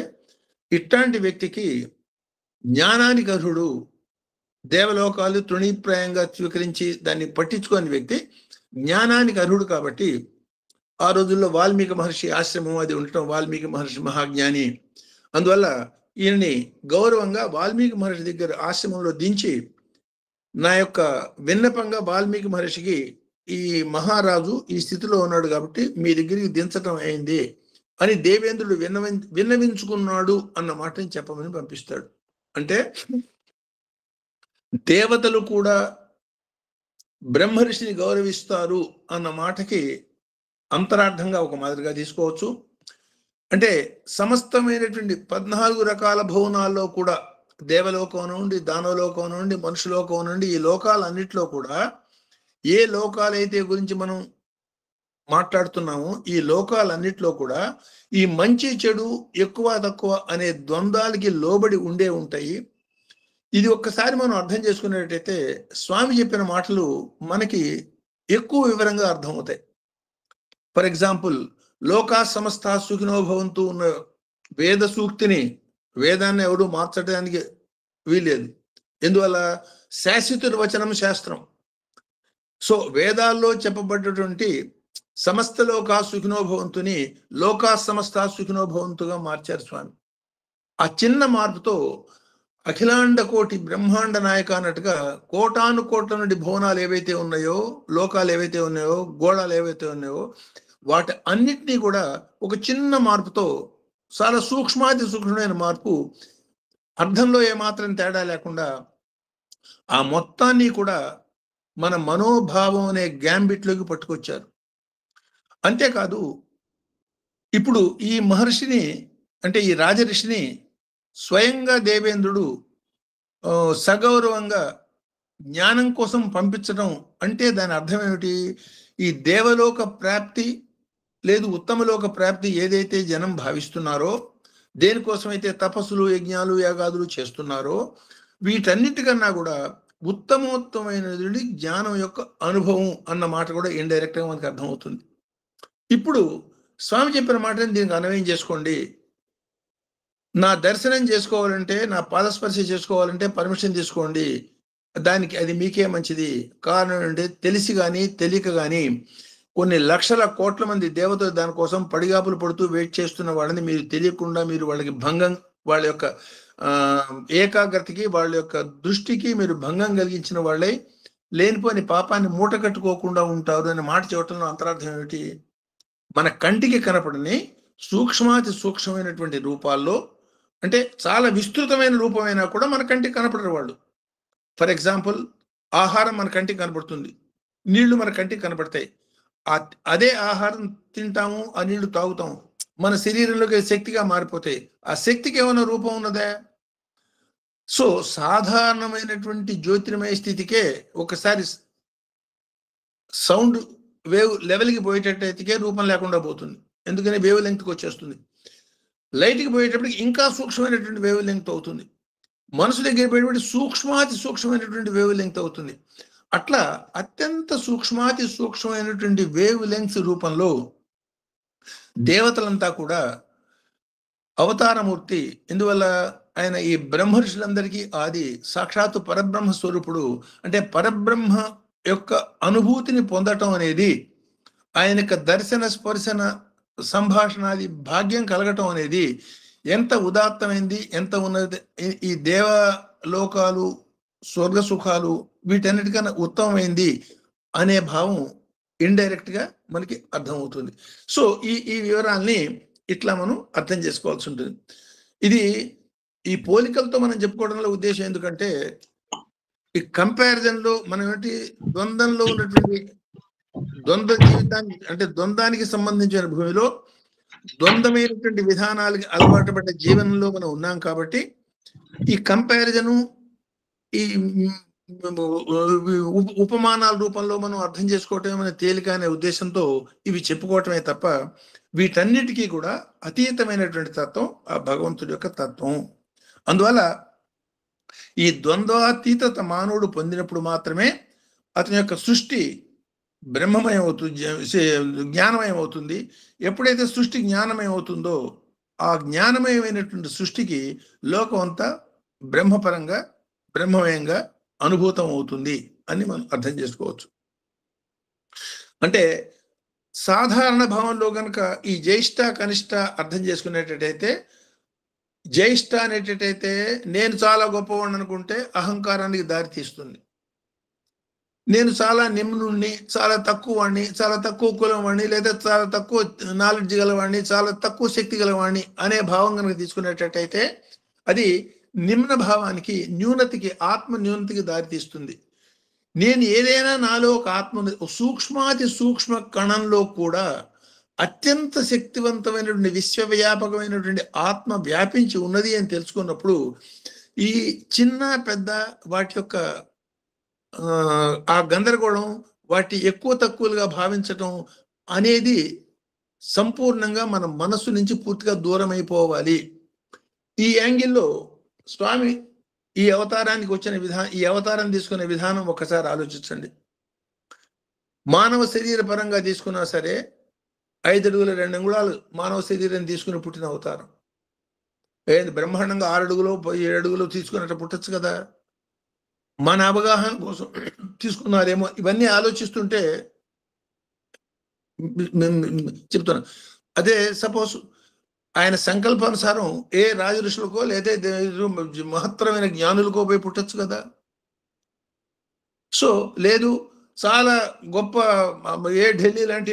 ఇట్లాంటి వ్యక్తికి జ్ఞానానికి అర్హుడు, దేవలోకాలు తృణీప్రాయంగా స్వీకరించి దాన్ని పట్టించుకోని వ్యక్తి జ్ఞానానికి అర్హుడు. కాబట్టి ఆ రోజుల్లో వాల్మీకి మహర్షి ఆశ్రమం అది ఉండటం, వాల్మీకి మహర్షి మహాజ్ఞాని, అందువల్ల ఈయనని గౌరవంగా వాల్మీకి మహర్షి దగ్గర ఆశ్రమంలో దించి, నా యొక్క విన్నపంగా వాల్మీకి మహర్షికి ఈ మహారాజు ఈ స్థితిలో ఉన్నాడు కాబట్టి మీ దగ్గరికి దించటం అయింది అని దేవేంద్రుడు విన్నవించుకున్నాడు అన్న మాటని చెప్పమని పంపిస్తాడు. అంటే దేవతలు కూడా బ్రహ్మర్షిని గౌరవిస్తారు అన్న మాటకి అంతరార్థంగా ఒక మాదిరిగా తీసుకోవచ్చు. అంటే సమస్తమైనటువంటి 14 రకాల భువనాల్లో కూడా, దేవలోకం నుండి, దానవలోకం నుండి, మనుషులోకం నుండి, ఈ లోకాలన్నిట్లో కూడా ఏ లోకాలైతే గురించి మనం మాట్లాడుతున్నామో ఈ లోకాలన్నిట్లో కూడా ఈ మంచి చెడు, ఎక్కువ తక్కువ అనే ద్వంద్వాలకి లోబడి ఉంటాయి. ఇది ఒక్కసారి మనం అర్థం చేసుకునేటైతే స్వామి చెప్పిన మాటలు మనకి ఎక్కువ వివరంగా అర్థమవుతాయి. ఫర్ ఎగ్జాంపుల్, లోకా సమస్త సుఖినో భవంతు ఉన్న వేద సూక్తిని, వేదాన్ని ఎవడు మార్చడానికి వీలేదు. ఎందువల్ల? శాశ్వత వచనం శాస్త్రం. సో వేదాల్లో చెప్పబడ్డటువంటి సమస్త లోకా సుఖినో భవంతుని లోకా సమస్త సుఖినో భవంతుగా మార్చారు స్వామి. ఆ చిన్న మార్పుతో అఖిలాండ కోటి బ్రహ్మాండ నాయక అన్నట్టుగా కోటాను కోట్ల నుండి భువనాలు ఏవైతే ఉన్నాయో, లోకాలు ఏవైతే ఉన్నాయో, గోళాలు ఏవైతే ఉన్నాయో, వాటి అన్నిటినీ కూడా ఒక చిన్న మార్పుతో, చాలా సూక్ష్మాతి సూక్ష్మమైన మార్పు, అర్థంలో ఏమాత్రం తేడా లేకుండా ఆ మొత్తాన్ని కూడా మన మనోభావం అనే గ్యాంబిట్లోకి పట్టుకొచ్చారు. అంతేకాదు, ఇప్పుడు ఈ మహర్షిని, అంటే ఈ రాజర్షిని స్వయంగా దేవేంద్రుడు సగౌరవంగా జ్ఞానం కోసం పంపించడం అంటే దాని అర్థం ఏమిటి? ఈ దేవలోక ప్రాప్తి లేదు ఉత్తమలోక ప్రాప్తి ఏదైతే జనం భావిస్తున్నారో, దేనికోసమైతే తపస్సులు, యజ్ఞాలు, యాగాదులు చేస్తున్నారో, వీటన్నిటికన్నా కూడా ఉత్తమోత్తమైనది జ్ఞానం యొక్క అనుభవం అన్న మాట కూడా ఇండైరెక్ట్గా మనకు అర్థమవుతుంది. ఇప్పుడు స్వామి చెప్పిన మాటని దీనికి అన్వయం చేసుకోండి. నా దర్శనం చేసుకోవాలంటే, నా పాదస్పర్శ చేసుకోవాలంటే పర్మిషన్ తీసుకోండి, దానికి అది మీకే మంచిది. కారణం అంటే తెలిసి కానీ తెలియక కానీ కొన్ని లక్షల కోట్ల మంది దేవతలు దానికోసం పడిగాపులు పడుతూ వెయిట్ చేస్తున్న వాళ్ళని మీరు తెలియకుండా మీరు వాళ్ళకి భంగం, వాళ్ళ యొక్క ఏకాగ్రతకి, వాళ్ళ యొక్క దృష్టికి మీరు భంగం కలిగించిన వాళ్ళై లేనిపోని పాపాన్ని మూట కట్టుకోకుండా ఉంటారు అనే మాట చెప్పడంలో అంతరార్థం ఏమిటి? మన కంటికి కనపడని సూక్ష్మాతి సూక్ష్మమైనటువంటి రూపాల్లో, అంటే చాలా విస్తృతమైన రూపమైనా కూడా మన కంటికి కనపడరు వాళ్ళు. ఫర్ ఎగ్జాంపుల్, ఆహారం మన కంటికి కనపడుతుంది, నీళ్లు మన కంటికి కనపడతాయి. అదే ఆహారం తింటాము, ఆ నీళ్లు తాగుతాము, మన శరీరంలోకి శక్తిగా మారిపోతాయి. ఆ శక్తికి ఏమైనా రూపం ఉన్నదా? సో సాధారణమైనటువంటి జ్యోతిర్మయ స్థితికే ఒకసారి సౌండ్ వేవ్ లెవెల్కి పోయేటట్టయితే రూపం లేకుండా పోతుంది. ఎందుకని? వేవ్ లెంగ్త్కి వచ్చేస్తుంది. లైట్కి పోయేటప్పటికి ఇంకా సూక్ష్మమైనటువంటి వేవ్ లెంగ్త్ అవుతుంది. మనసు దగ్గర పోయేటువంటి సూక్ష్మాతి సూక్ష్మమైనటువంటి వేవ్ లెంగ్త్ అవుతుంది. అట్లా అత్యంత సూక్ష్మాతి సూక్ష్మమైనటువంటి వేవ్ లెంగ్త్ రూపంలో దేవతలంతా కూడా అవతారమూర్తి. ఇందువల్ల ఆయన ఈ బ్రహ్మర్షులందరికీ ఆది సాక్షాత్తు పరబ్రహ్మ స్వరూపుడు. అంటే పరబ్రహ్మ యొక్క అనుభూతిని పొందటం అనేది, ఆయన యొక్క దర్శన స్పర్శన సంభాషణాది భాగ్యం కలగటం అనేది ఎంత ఉదాత్తమైంది, ఎంత ఉన్నది. ఈ దేవలోకాలు, స్వర్గ సుఖాలు వీటన్నిటికన్నా ఉత్తమమైంది అనే భావం ఇండైరెక్ట్ గా మనకి అర్థమవుతుంది. సో ఈ వివరాల్ని ఇట్లా మనం అర్థం చేసుకోవాల్సి ఉంటుంది. ఇది ఈ పోలికలతో మనం చెప్పుకోవడంలో ఉద్దేశం ఎందుకంటే, ఈ కంపారిజన్ లో మనం ఏంటి ద్వంద్వంలో ఉన్నటువంటి ద్వంద్వ జీవితానికి, అంటే ద్వంద్వానికి సంబంధించిన భూమిలో ద్వంద్వమైనటువంటి విధానాలకి అలవాటు పడ్డ జీవనంలో మనం ఉన్నాం కాబట్టి ఈ కంపారిజను, ఈ ఉపమానాల రూపంలో మనం అర్థం చేసుకోవటమే తేలిక అనే ఉద్దేశంతో ఇవి చెప్పుకోవటమే తప్ప వీటన్నిటికీ కూడా అతీతమైనటువంటి తత్వం ఆ భగవంతుడి యొక్క తత్వం. అందువల్ల ఈ ద్వంద్వాతీతత మానవుడు పొందినప్పుడు మాత్రమే అతని యొక్క సృష్టి బ్రహ్మమయం అవుతుంది, జ్ఞానమయం అవుతుంది. ఎప్పుడైతే సృష్టి జ్ఞానమయం అవుతుందో ఆ జ్ఞానమయమైనటువంటి సృష్టికి లోకం అంతా బ్రహ్మపరంగా బ్రహ్మమయంగా అనుభూతం అవుతుంది అని మనం అర్థం చేసుకోవచ్చు. అంటే సాధారణ భావంలో కనుక ఈ జ్యేష్ఠ కనిష్ట అర్థం చేసుకునేటట్టయితే, జ్యేష్ఠ అనేటట్టయితే నేను చాలా గొప్పవాడిని అనుకుంటే అహంకారానికి దారి తీస్తుంది. నేను చాలా నిమ్నుణ్ణి, చాలా తక్కువ వాడిని, చాలా తక్కువ కులం వాడిని, లేదా చాలా తక్కువ నాలెడ్జ్ గలవాడిని, చాలా తక్కువ శక్తి గలవాడిని అనే భావం కనుక తీసుకునేటట్టయితే అది నిమ్న భావానికి, న్యూనతకి, ఆత్మ న్యూనతకి దారితీస్తుంది. నేను ఏదైనా నాలో ఒక ఆత్మ, సూక్ష్మాతి సూక్ష్మ కణంలో కూడా అత్యంత శక్తివంతమైనటువంటి విశ్వవ్యాపకమైనటువంటి ఆత్మ వ్యాపించి ఉన్నది అని తెలుసుకున్నప్పుడు ఈ చిన్న పెద్ద వాటి యొక్క ఆ గందరగోళం, వాటి ఎక్కువ తక్కువలుగా భావించటం అనేది సంపూర్ణంగా మన మనస్సు నుంచి పూర్తిగా దూరం అయిపోవాలి. ఈ యాంగిల్లో స్వామి ఈ అవతారానికి వచ్చిన విధానం, ఈ అవతారం తీసుకునే విధానం ఒకసారి ఆలోచించండి. మానవ శరీర పరంగా తీసుకున్నా సరే 5 అడుగుల 2 అంగుళాలు మానవ శరీరం తీసుకుని పుట్టిన అవతారం. బ్రహ్మాండంగా 6 అడుగులు 7 అడుగులు తీసుకున్నట్టు పుట్టచ్చు కదా. మన అవగాహన కోసం తీసుకున్నారేమో. ఇవన్నీ ఆలోచిస్తుంటే చెప్తున్నా. అదే సపోజ్ ఆయన సంకల్పానుసారం ఏ రాజ ఋషులకో లేదా మహత్తరమైన జ్ఞానులకో పోయి పుట్టచ్చు కదా. సో లేదు, చాలా గొప్ప ఢిల్లీ లాంటి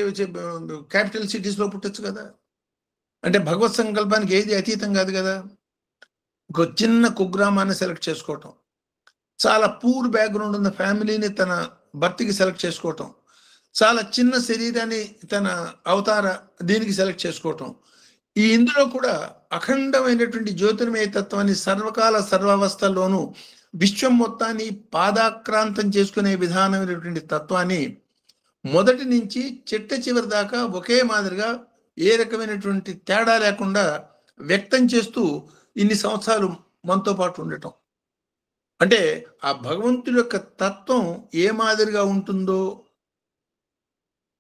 క్యాపిటల్ సిటీస్లో పుట్టచ్చు కదా. అంటే భగవత్ సంకల్పానికి ఏది అతీతం కాదు కదా. ఒక చిన్న కుగ్రామాన్ని సెలెక్ట్ చేసుకోవటం, చాలా పూర్ బ్యాక్గ్రౌండ్ ఉన్న ఫ్యామిలీని తన భర్తకి సెలెక్ట్ చేసుకోవటం, చాలా చిన్న శరీరాన్ని తన అవతార దీనికి సెలెక్ట్ చేసుకోవటం, ఈ ఇందులో కూడా అఖండమైనటువంటి జ్యోతిర్మయ తత్వాన్ని సర్వకాల సర్వావస్థల్లోనూ విశ్వం మొత్తాన్ని పాదాక్రాంతం చేసుకునే విధానమైనటువంటి తత్వాన్ని మొదటి నుంచి చిట్ట చివరి దాకా ఒకే మాదిరిగా ఏ రకమైనటువంటి తేడా లేకుండా వ్యక్తం చేస్తూ ఇన్ని సంవత్సరాలు మనతో పాటు ఉండటం. అంటే ఆ భగవంతుడి యొక్క తత్వం ఏ మాదిరిగా ఉంటుందో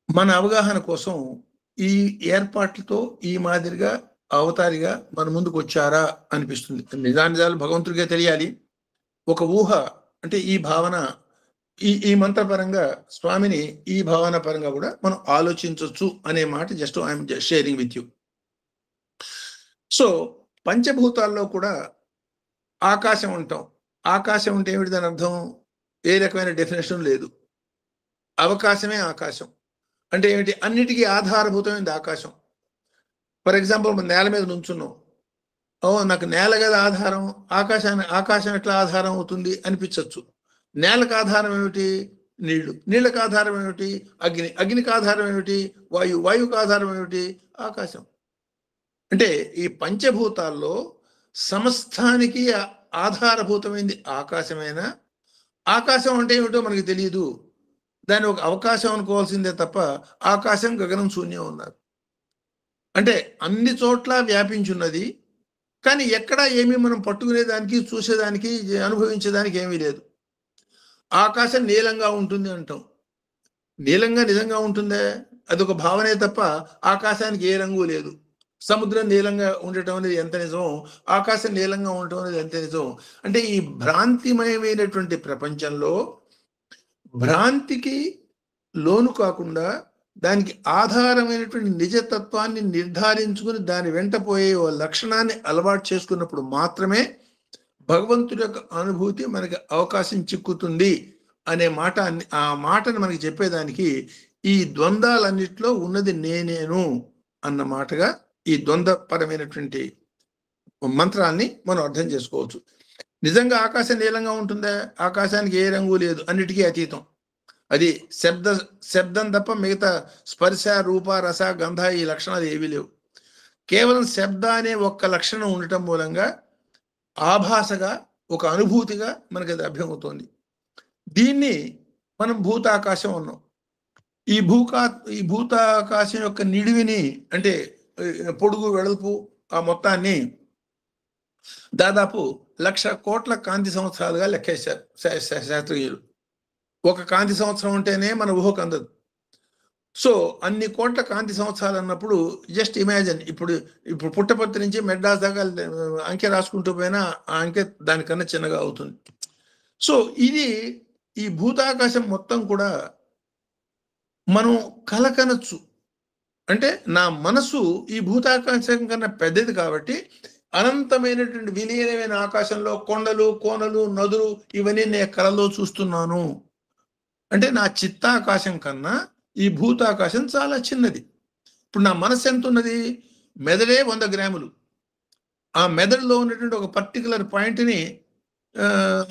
మన అవగాహన కోసం ఈ ఏర్పాట్లతో ఈ మాదిరిగా అవతారిగా మన ముందుకు వచ్చారా అనిపిస్తుంది. నిజానిజాలు భగవంతుడిగా తెలియాలి. ఒక ఊహ, అంటే ఈ భావన ఈ మంత్రపరంగా స్వామిని ఈ భావన పరంగా కూడా మనం ఆలోచించవచ్చు అనే మాట just I'm sharing with you. So పంచభూతాల్లో కూడా ఆకాశం ఉంటాం. ఆకాశం అంటే ఏమిటి దాని అర్థం? ఏ రకమైన డెఫినేషన్ లేదు. అవకాశమే ఆకాశం అంటే ఏమిటి? అన్నిటికీ ఆధారభూతమైంది ఆకాశం. ఫర్ ఎగ్జాంపుల్ మనం నేల మీద నుంచున్నాం. నాకు నేల కదా ఆధారం, ఆకాశం ఎట్లా ఆధారం అవుతుంది అనిపించవచ్చు. నేలకు ఆధారం ఏమిటి? నీళ్లు. నీళ్ళకు ఆధారం ఏమిటి? అగ్ని. అగ్నికి ఆధారం ఏమిటి? వాయువుకు ఆధారం ఏమిటి? ఆకాశం. అంటే ఈ పంచభూతాల్లో సమస్తానికి ఆధారభూతమైంది ఆకాశమైనా, ఆకాశం అంటే ఏమిటో మనకి తెలియదు. దాన్ని ఒక అవకాశం అనుకోవాల్సిందే తప్ప ఆకాశం గగనం శూన్యం ఉన్నారు. అంటే అన్ని చోట్ల వ్యాపించున్నది, కానీ ఎక్కడ ఏమీ మనం పట్టుకునేదానికి, చూసేదానికి, అనుభవించేదానికి ఏమీ లేదు. ఆకాశం నీలంగా ఉంటుంది అంటాం. నీలంగా నిజంగా ఉంటుందే? అదొక భావనే తప్ప ఆకాశానికి ఏ రంగు లేదు. సముద్రం నీలంగా ఉండటం అనేది ఎంత నిజం, ఆకాశం నీలంగా ఉండటం అనేది ఎంత నిజం. అంటే ఈ భ్రాంతిమయమైనటువంటి ప్రపంచంలో భ్రాంతికి లోను కాకుండా దానికి ఆధారమైనటువంటి నిజతత్వాన్ని నిర్ధారించుకుని దాని వెంట పోయే ఓ లక్షణాన్ని అలవాటు చేసుకున్నప్పుడు మాత్రమే భగవంతుడి యొక్క అనుభూతి మనకి అవకాశం చిక్కుతుంది అనే మాట. ఆ మాటను మనకి చెప్పేదానికి ఈ ద్వంద్వాలన్నిట్లో ఉన్నది నేనేను అన్న మాటగా ఈ ద్వంద్వపరమైనటువంటి మంత్రాన్ని మనం అర్థం చేసుకోవచ్చు. నిజంగా ఆకాశం నీలంగా ఉంటుందా? ఆకాశానికి ఏ రంగు లేదు, అన్నిటికీ అతీతం. అది శబ్దం తప్ప మిగతా స్పర్శ, రూప, రస, గంధ ఈ లక్షణాలు ఏవీ లేవు. కేవలం శబ్ద అనే ఒక్క లక్షణం ఉండటం మూలంగా ఆభాసగా ఒక అనుభూతిగా మనకి అది అభ్యమవుతోంది. దీన్ని మనం భూతాకాశం అన్నాం. ఈ భూతాకాశం యొక్క నిడివిని అంటే పొడుగు వెడల్పు ఆ మొత్తాన్ని దాదాపు 1,00,000 కోట్ల కాంతి సంవత్సరాలుగా లెక్కేశారు శాస్త్రజ్ఞులు. ఒక కాంతి సంవత్సరం ఉంటేనే మన ఊహకు అందదు. సో అన్ని కోట్ల కాంతి సంవత్సరాలు అన్నప్పుడు జస్ట్ ఇమాజిన్, ఇప్పుడు పుట్టపర్తి నుంచి మెడ్రాస్ దాకా అంకె రాసుకుంటూ పోయినా ఆ అంకె దానికన్నా చిన్నగా అవుతుంది. సో ఇది ఈ భూతాకాశం మొత్తం కూడా మనం కలకనొచ్చు. అంటే నా మనసు ఈ భూతాకాశం కన్నా పెద్దది కాబట్టి అనంతమైనటువంటి విలీనమైన ఆకాశంలో కొండలు, కోనలు, నదులు ఇవన్నీ నేను కలలో చూస్తున్నాను. అంటే నా చిత్తాకాశం కన్నా ఈ భూతాకాశం చాలా చిన్నది. ఇప్పుడు నా మనసు ఎంత ఉన్నది? మెదడే 100 గ్రాములు. ఆ మెదడులో ఉన్నటువంటి ఒక పర్టికులర్ పాయింట్ని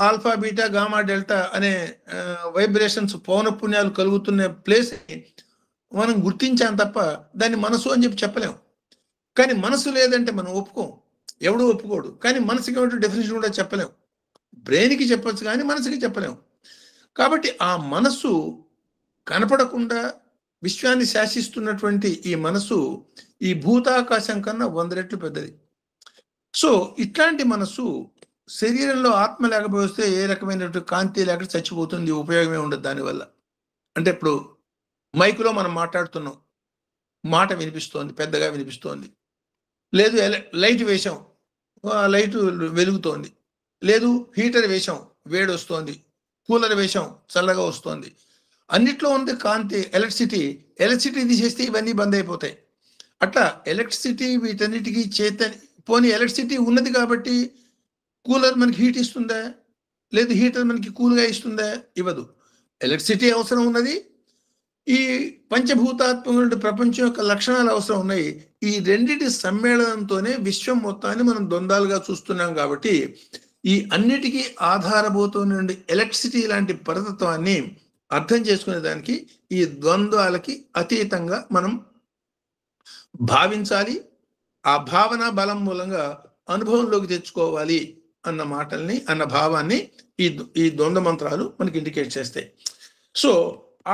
ఆల్ఫా, బీటా, గామా, డెల్టా అనే వైబ్రేషన్స్, పౌనఃపున్యాలు కలుగుతున్న ప్లేస్ని మనం గుర్తించాం తప్ప దాన్ని మనసు అని చెప్పలేం. కానీ మనసు లేదంటే మనం ఒప్పుకోం, ఎవడు ఒప్పుకోడు. కానీ మనసుకి ఏమిటో డెఫినేషన్ కూడా చెప్పలేం. బ్రెయిన్కి చెప్పచ్చు కానీ మనసుకి చెప్పలేం. కాబట్టి ఆ మనసు కనపడకుండా విశ్వాన్ని శాసిస్తున్నటువంటి ఈ మనసు ఈ భూతాకాశం కన్నా 100 రెట్లు పెద్దది. సో ఇట్లాంటి మనసు శరీరంలో ఆత్మ లేకపోతే ఏ రకమైనటువంటి కాంతి లేక చచ్చిపోతుంది, ఉపయోగమే ఉండదు దానివల్ల. అంటే ఇప్పుడు మైకులో మనం మాట్లాడుతున్నాం, మాట వినిపిస్తోంది, పెద్దగా వినిపిస్తోంది. లేదు లైట్ వేశాం, లైట్ వెలుగుతోంది. లేదు హీటర్ వేశాం, వేడి వస్తోంది. కూలర్ వేశాం, చల్లగా వస్తోంది. అన్నిట్లో ఉంది కాంతి, ఎలక్ట్రిసిటీ తీసేస్తే ఇవన్నీ బంద్ అయిపోతాయి. అట్లా ఎలక్ట్రిసిటీ వీటన్నిటికీ పోనీ ఎలక్ట్రిసిటీ ఉన్నది కాబట్టి కూలర్ మనకి హీట్ ఇస్తుందా? లేదు హీటర్ మనకి కూల్గా ఇస్తుందా? ఇవ్వదు. ఎలక్ట్రిసిటీ అవసరం ఉన్నది, ఈ పంచభూతాత్మక ప్రపంచం యొక్క లక్షణాలు అవసరం ఉన్నాయి. ఈ రెండిటి సమ్మేళనంతోనే విశ్వం మొత్తాన్ని మనం ద్వంద్వాలుగా చూస్తున్నాం. కాబట్టి ఈ అన్నిటికీ ఆధారభూతమైనటువంటి ఎలక్ట్రిసిటీ లాంటి పరతత్వాన్ని అర్థం చేసుకునే దానికి ఈ ద్వంద్వాలకి అతీతంగా మనం భావించాలి. ఆ భావన బలం మూలంగా అనుభవంలోకి తెచ్చుకోవాలి అన్న మాటల్ని, అన్న భావాన్ని ఈ ద్వంద్వ మంత్రాలు మనకి ఇండికేట్ చేస్తాయి. సో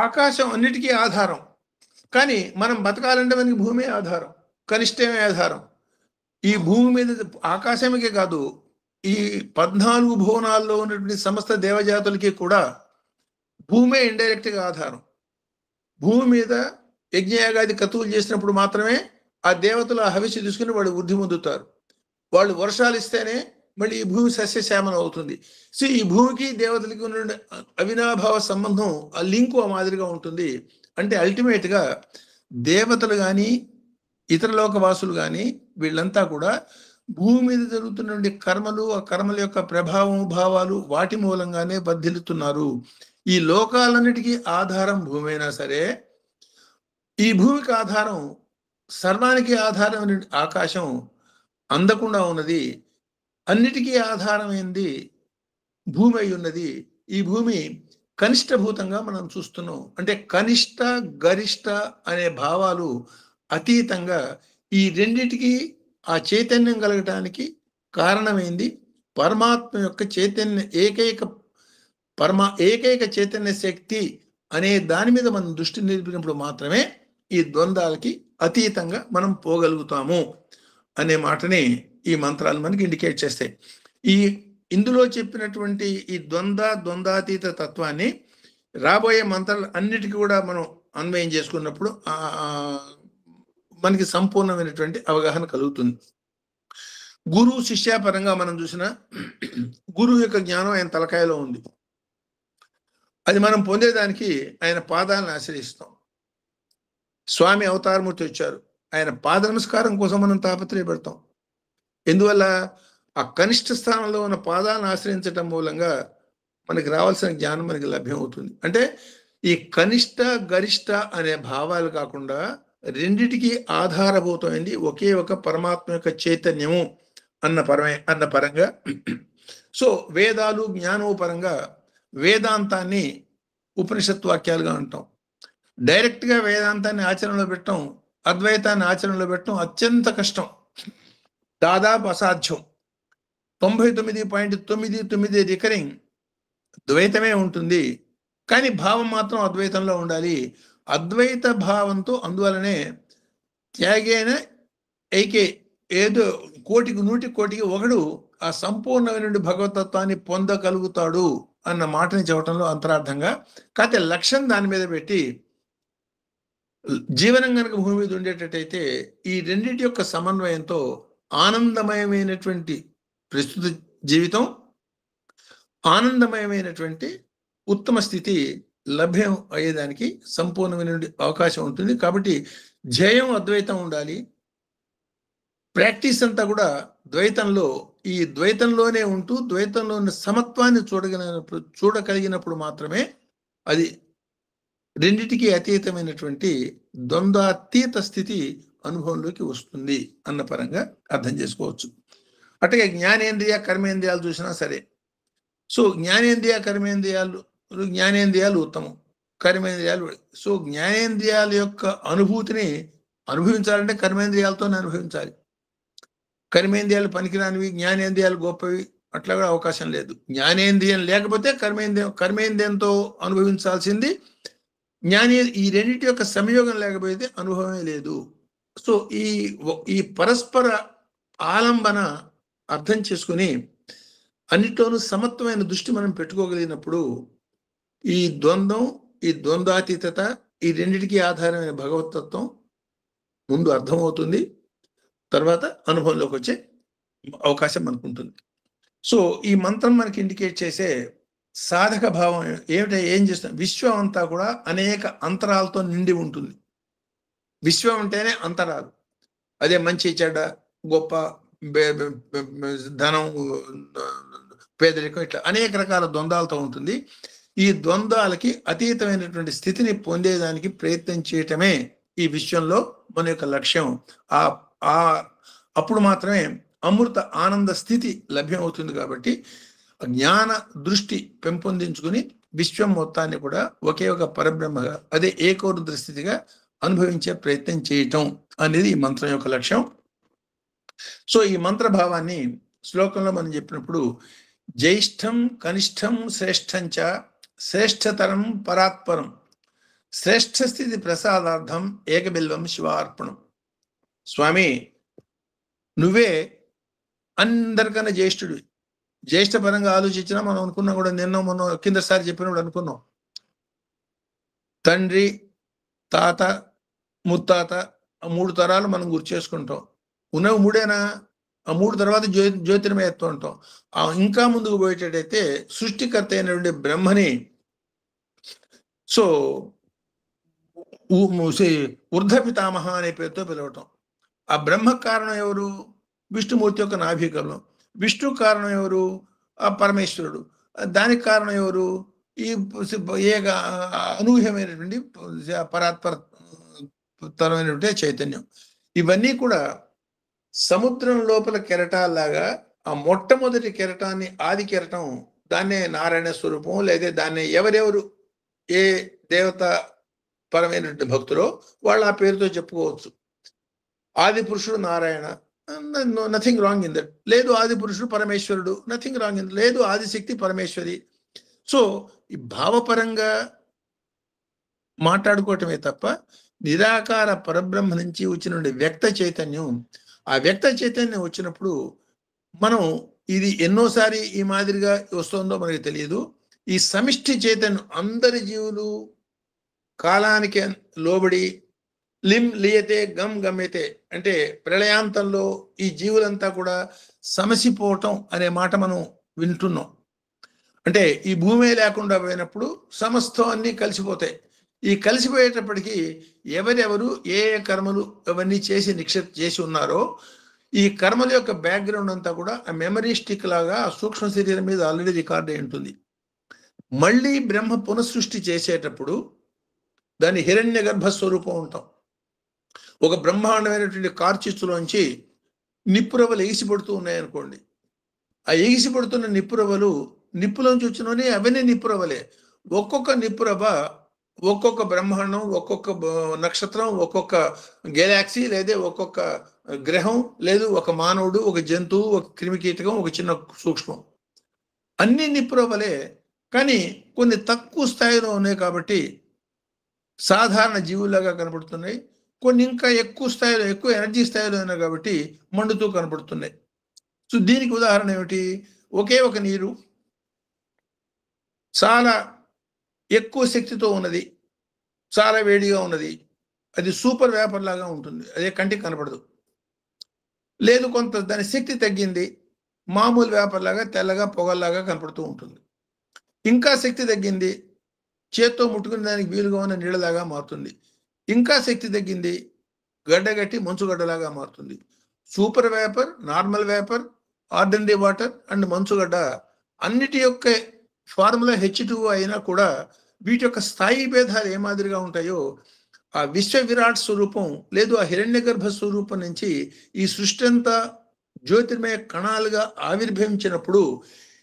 ఆకాశం అన్నిటికీ ఆధారం, కానీ మనం బతకాలంటే మనకి భూమి ఆధారం, కనిష్టమే ఆధారం. ఈ భూమి మీద ఆకాశమే కాదు, ఈ 14 భువనాల్లో ఉన్నటువంటి సమస్త దేవజాతులకి కూడా భూమే ఇండైరెక్ట్గా ఆధారం. భూమి మీద యజ్ఞయాగాది క్రతువులు చేసినప్పుడు మాత్రమే ఆ దేవతలు ఆ హవిస్సు తీసుకుని వాళ్ళు వృద్ధి పొందుతారు. వాళ్ళు వర్షాలు ఇస్తేనే మళ్ళీ ఈ భూమి సస్యశ్యామలం అవుతుంది. సో ఈ భూమికి దేవతలకి ఉన్న అవినాభావ సంబంధం, ఆ లింకు ఆ మాదిరిగా ఉంటుంది. అంటే అల్టిమేట్గా దేవతలు కానీ ఇతర లోకవాసులు కానీ వీళ్ళంతా కూడా భూమి మీద జరుగుతున్న కర్మలు, ఆ కర్మల యొక్క ప్రభావం భావాలు వాటి మూలంగానే వర్ధిల్లుతున్నారు. ఈ లోకాలన్నిటికీ ఆధారం భూమి అయినా సరే, ఈ భూమికి ఆధారం, సర్వానికి ఆధారం ఆకాశం అందకుండా ఉన్నది. అన్నిటికీ ఆధారమైంది భూమి అయి ఉన్నది. ఈ భూమి కనిష్టభూతంగా మనం చూస్తున్నాం. అంటే కనిష్ట గరిష్ట అనే భావాలు అతీతంగా ఈ రెండిటికి ఆ చైతన్యం కలగటానికి కారణమైంది పరమాత్మ యొక్క చైతన్య ఏకైక చైతన్య శక్తి అనే దాని మీద మనం దృష్టి నిలిపినప్పుడు మాత్రమే ఈ ద్వంద్వాలకి అతీతంగా మనం పోగలుగుతాము అనే మాటని ఈ మంత్రాలు మనకి ఇండికేట్ చేస్తాయి. ఇందులో చెప్పినటువంటి ఈ ద్వంద్వాతీత తత్వాన్ని రాబోయే మంత్రాలు అన్నిటికీ కూడా మనం అన్వయం చేసుకున్నప్పుడు మనకి సంపూర్ణమైనటువంటి అవగాహన కలుగుతుంది. గురువు శిష్య పరంగా మనం చూసిన గురువు యొక్క జ్ఞానం ఆయన తలకాయలో ఉంది. అది మనం పొందేదానికి ఆయన పాదాలను ఆశ్రయిస్తాం. స్వామి అవతారమూర్తి వచ్చారు, ఆయన పాద నమస్కారం కోసం మనం తాపత్రయపడతాం. ఎందువల్ల ఆ కనిష్ట స్థానంలో ఉన్న పాదాలను ఆశ్రయించటం మూలంగా మనకి రావాల్సిన జ్ఞానం మనకి లభ్యం అవుతుంది. అంటే ఈ కనిష్ట గరిష్ట అనే భావాలు కాకుండా రెండిటికి ఆధారభూతమైంది ఒకే ఒక పరమాత్మ యొక్క చైతన్యము అన్న పరంగా. సో వేదాలు జ్ఞానము పరంగా వేదాంతాన్ని ఉపనిషత్ వాక్యాలుగా అంటాం. డైరెక్ట్గా వేదాంతాన్ని ఆచరణలో పెట్టడం, అద్వైతాన్ని ఆచరణలో పెట్టడం అత్యంత కష్టం, దాదాపు అసాధ్యం. 99.99 రికరింగ్ ద్వైతమే ఉంటుంది, కానీ భావం మాత్రం అద్వైతంలో ఉండాలి. అద్వైత భావంతో అందువలనే త్యాగైన ఏకే ఏదో 100 ఒకడు ఆ సంపూర్ణమైన భగవతత్వాన్ని పొందగలుగుతాడు అన్న మాటని చెప్పడంలో అంతరార్థంగా. కాకపోతే లక్ష్యం దాని మీద పెట్టి జీవనం కనుక భూమి మీద ఉండేటట్టయితే ఈ రెండింటి యొక్క సమన్వయంతో ఆనందమయమైనటువంటి ప్రస్తుత జీవితం, ఆనందమయమైనటువంటి ఉత్తమ స్థితి లభ్యం అయ్యేదానికి సంపూర్ణమైన అవకాశం ఉంటుంది. కాబట్టి ధ్యేయం అద్వైతం ఉండాలి. ప్రాక్టీస్ అంతా కూడా ద్వైతంలో, ఈ ద్వైతంలోనే ఉంటూ ద్వైతంలో ఉన్న సమత్వాన్ని చూడగలిగినప్పుడు మాత్రమే అది రెండిటికి అతీతమైనటువంటి ద్వంద్వాతీత స్థితి అనుభవంలోకి వస్తుంది అన్న పరంగా అర్థం చేసుకోవచ్చు. అట్లాగే జ్ఞానేంద్రియ కర్మేంద్రియాలు చూసినా సరే, సో జ్ఞానేంద్రియాలు ఉత్తమం, కర్మేంద్రియాలు. సో జ్ఞానేంద్రియాల యొక్క అనుభూతిని అనుభవించాలంటే కర్మేంద్రియాలతోనే అనుభవించాలి. కర్మేంద్రియాలు పనికిరానివి, జ్ఞానేంద్రియాలు గొప్పవి అట్లా కూడా అవకాశం లేదు. జ్ఞానేంద్రియం లేకపోతే కర్మేంద్రియంతో అనుభవించాల్సింది. ఈ రెండింటి యొక్క సంయోగం లేకపోతే అనుభవమే లేదు. సో ఈ పరస్పర ఆలంబన అర్థం చేసుకుని అన్నిట్లోనూ సమత్వమైన దృష్టి మనం పెట్టుకోగలిగినప్పుడు ఈ ద్వంద్వం, ఈ ద్వంద్వాతీతత, ఈ రెండిటికి ఆధారమైన భగవతత్వం ముందు అర్థమవుతుంది, తర్వాత అనుభవంలోకి వచ్చే అవకాశం మనకు ఉంటుంది. సో ఈ మంత్రం మనకి ఇండికేట్ చేసే సాధక భావం ఏం చేస్తాం, విశ్వం అంతా కూడా అనేక అంతరాలతో నిండి ఉంటుంది. విశ్వం అంటేనే అంతరాలు, అదే మంచి చెడ్డ, గొప్ప ధనం, పేదరికం, ఇట్లా అనేక రకాల ద్వంద్వాలతో ఉంటుంది. ఈ ద్వంద్వాలకి అతీతమైనటువంటి స్థితిని పొందేదానికి ప్రయత్నం చేయటమే ఈ విశ్వంలో మన యొక్క లక్ష్యం. అప్పుడు మాత్రమే అమృత ఆనంద స్థితి లభ్యం అవుతుంది. కాబట్టి జ్ఞాన దృష్టి పెంపొందించుకుని విశ్వం మొత్తాన్ని కూడా ఒకే ఒక పరబ్రహ్మగా, అదే ఏకోరుద్ర స్థితిగా అనుభవించే ప్రయత్నం చేయటం అనేది ఈ మంత్రం యొక్క లక్ష్యం. సో ఈ మంత్రభావాన్ని శ్లోకంలో మనం చెప్పినప్పుడు జ్యేష్ఠం కనిష్టం శ్రేష్టంచ శ్రేష్టతరం పరాత్పరం శ్రేష్ఠ స్థితి ప్రసాదార్థం ఏకబిల్వం శివార్పణం. స్వామి, నువ్వే అందరికన్నా జ్యేష్ఠుడివి. జ్యేష్ఠ పరంగా ఆలోచించినా మనం అనుకున్నాం కూడా, మొన్న కిందసారి చెప్పినప్పుడు అనుకున్నాం, తండ్రి, తాత, ముత్తాత 3 తరాలు మనం గుర్తు చేసుకుంటాం. ఉన్నవి 3ఏనా? ఆ 3 తర్వాత జ్యోతిర్మయత్వం అంటాం. ఇంకా ముందుకు పోయేటట్టయితే సృష్టికర్త అయినటువంటి బ్రహ్మని సో ఊర్ధ పితామహ అనే పేరుతో పిలవటం. ఆ బ్రహ్మ కారణం ఎవరు? విష్ణుమూర్తి యొక్క నాభికమలం. విష్ణు కారణం ఎవరు? ఆ పరమేశ్వరుడు. దానికి కారణం ఎవరు? ఈ అనూహ్యమైనటువంటి పరాత్పరమైనటువంటి చైతన్యం. ఇవన్నీ కూడా సముద్రం లోపల కెరటాల్లాగా ఆ మొట్టమొదటి కెరటాన్ని ఆది కెరటం దాన్నే నారాయణ స్వరూపం, లేదా దాన్ని ఎవరెవరు ఏ దేవత పరమైనటువంటి భక్తులో వాళ్ళు ఆ పేరుతో చెప్పుకోవచ్చు. ఆది పురుషుడు Narayana, nothing wrong in that. లేదు ఆది పురుషుడు పరమేశ్వరుడు, నథింగ్ రాంగ్ ఇన్. లేదు ఆదిశక్తి పరమేశ్వరి. సో ఈ భావపరంగా మాట్లాడుకోవటమే తప్ప నిరాకార పరబ్రహ్మ నుంచి వచ్చిన వ్యక్త చైతన్యం, ఆ వ్యక్త చైతన్యం వచ్చినప్పుడు మనం ఇది ఎన్నోసారి ఈ మాదిరిగా వస్తుందో మనకి తెలియదు. ఈ సమిష్టి చైతన్యం అందరి జీవులు కాలానికి లోబడి లిమ్ లియతే గమ్ గమ్యతే అంటే ప్రళయాంతంలో ఈ జీవులంతా కూడా సమసిపోవటం అనే మాట మనం వింటున్నాం. అంటే ఈ భూమి లేకుండా పోయినప్పుడు సమస్తం అన్నీ కలిసిపోతాయి. ఈ కలిసిపోయేటప్పటికీ ఎవరెవరు ఏ ఏ కర్మలు అవన్నీ చేసి ఉన్నారో ఈ కర్మల యొక్క బ్యాక్గ్రౌండ్ అంతా కూడా ఆ మెమరీ స్టిక్ లాగా ఆ సూక్ష్మ శరీరం మీద ఆల్రెడీ రికార్డ్ అయి ఉంటుంది. మళ్ళీ బ్రహ్మ పునఃసృష్టి చేసేటప్పుడు దాని హిరణ్య గర్భ స్వరూపం ఉంటాం. ఒక బ్రహ్మాండమైనటువంటి కార్చిచ్చులోంచి నిప్పురవ్వలు ఎగిసిపడుతూ ఉన్నాయనుకోండి. ఆ ఎగిసిపడుతున్న నిప్పురవ్వలు నిప్పులోంచి వచ్చినవని అవన్నీ నిప్పురవ్వలే. ఒక్కొక్క నిప్పురవ్వ ఒక్కొక్క బ్రహ్మాండం, ఒక్కొక్క నక్షత్రం, ఒక్కొక్క గెలాక్సీ, లేదా ఒక్కొక్క గ్రహం, లేదు ఒక మానవుడు, ఒక జంతువు, ఒక క్రిమికీటకం, ఒక చిన్న సూక్ష్మం, అన్ని నిప్పురవ్వలే. కానీ కొన్ని తక్కువ స్థాయిలో ఉన్నాయి కాబట్టి సాధారణ జీవులాగా కనబడుతున్నాయి. కొన్ని ఇంకా ఎక్కువ స్థాయిలో, ఎక్కువ ఎనర్జీ స్థాయిలో ఉన్నాయి కాబట్టి మండుతూ కనబడుతున్నాయి. సో దీనికి ఉదాహరణ ఏమిటి? ఒకే ఒక నీరు చాలా ఎక్కువ శక్తితో ఉన్నది, చాలా వేడిగా ఉన్నది, అది సూపర్ వేపర్ లాగా ఉంటుంది, అదే కంటికి కనపడదు. లేదు కొంత దాని శక్తి తగ్గింది, మామూలు వేపర్ లాగా తెల్లగా పొగల్లాగా కనపడుతూ ఉంటుంది. ఇంకా శక్తి తగ్గింది, చేత్తో ముట్టుకునే దానికి వీలుగా ఉన్న నీళ్ళలాగా మారుతుంది. ఇంకా శక్తి తగ్గింది, గడ్డగట్టి మంచుగడ్డలాగా మారుతుంది. Super vapour, normal vapour, ordinary water and మంచుగడ్డ అన్నిటి యొక్క ఫార్ములా H2O అయినా కూడా వీటి యొక్క స్థాయి భేదాలు ఏ మాదిరిగా ఉంటాయో ఆ విశ్వ విరాట్ స్వరూపం, లేదు ఆ హిరణ్య గర్భ స్వరూపం నుంచి ఈ సృష్టి అంతా జ్యోతిర్మయ కణాలుగా ఆవిర్భవించినప్పుడు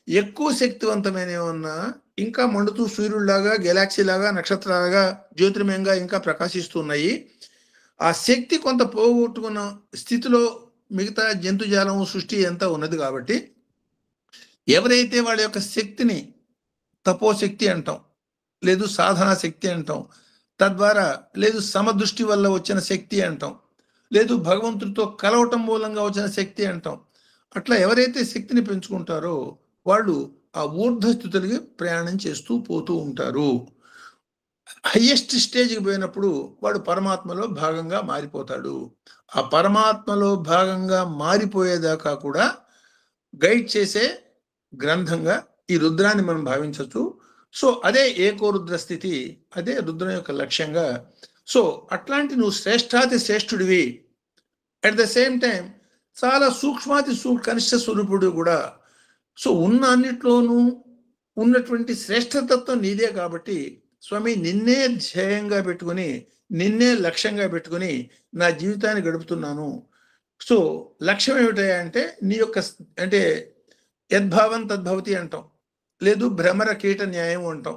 ఎక్కువ శక్తివంతమైన ఏమన్నా ఇంకా మండుతూ సూర్యుడిలాగా, గెలాక్సీ లాగా, నక్షత్రాలుగా జ్యోతిర్మయంగా ఇంకా ప్రకాశిస్తున్నాయి. ఆ శక్తి కొంత పోగొట్టుకున్న స్థితిలో మిగతా జంతుజాలం సృష్టి అంతా ఉన్నది. కాబట్టి ఎవరైతే వాళ్ళ యొక్క శక్తిని తపోశక్తి అంటాం, లేదు సాధనా శక్తి అంటాం, తద్వారా లేదు సమదృష్టి వల్ల వచ్చిన శక్తి అంటాం, లేదు భగవంతుడితో కలవటం మూలంగా వచ్చిన శక్తి అంటాం, అట్లా ఎవరైతే శక్తిని పెంచుకుంటారో వాళ్ళు ఆ ఊర్ధ్వ స్థితులకి ప్రయాణం చేస్తూ పోతూ ఉంటారు. హయ్యెస్ట్ స్టేజ్కి పోయినప్పుడు వాడు పరమాత్మలో భాగంగా మారిపోతాడు. ఆ పరమాత్మలో భాగంగా మారిపోయేదాకా కూడా గైడ్ చేసే గ్రంథంగా ఈ రుద్రాన్ని మనం భావించవచ్చు. సో అదే ఏకో రుద్ర స్థితి, అదే రుద్రం యొక్క లక్ష్యంగా. సో అట్లాంటి నువ్వు శ్రేష్ఠాతి శ్రేష్ఠుడివి, అట్ ద సేమ్ టైం చాలా సూక్ష్మాతి కనిష్ట స్వరూపుడు కూడా. సో ఉన్న అన్నిట్లోనూ ఉన్నటువంటి శ్రేష్ఠతత్వం నీదే కాబట్టి స్వామి నిన్నే ధ్యేయంగా పెట్టుకుని, నిన్నే లక్ష్యంగా పెట్టుకుని నా జీవితాన్ని గడుపుతున్నాను. సో లక్ష్యం ఏమిటా అంటే నీ యొక్క అంటే యద్భావం తద్భవతి అంటాం, లేదు భ్రమర కీట న్యాయం అంటాం.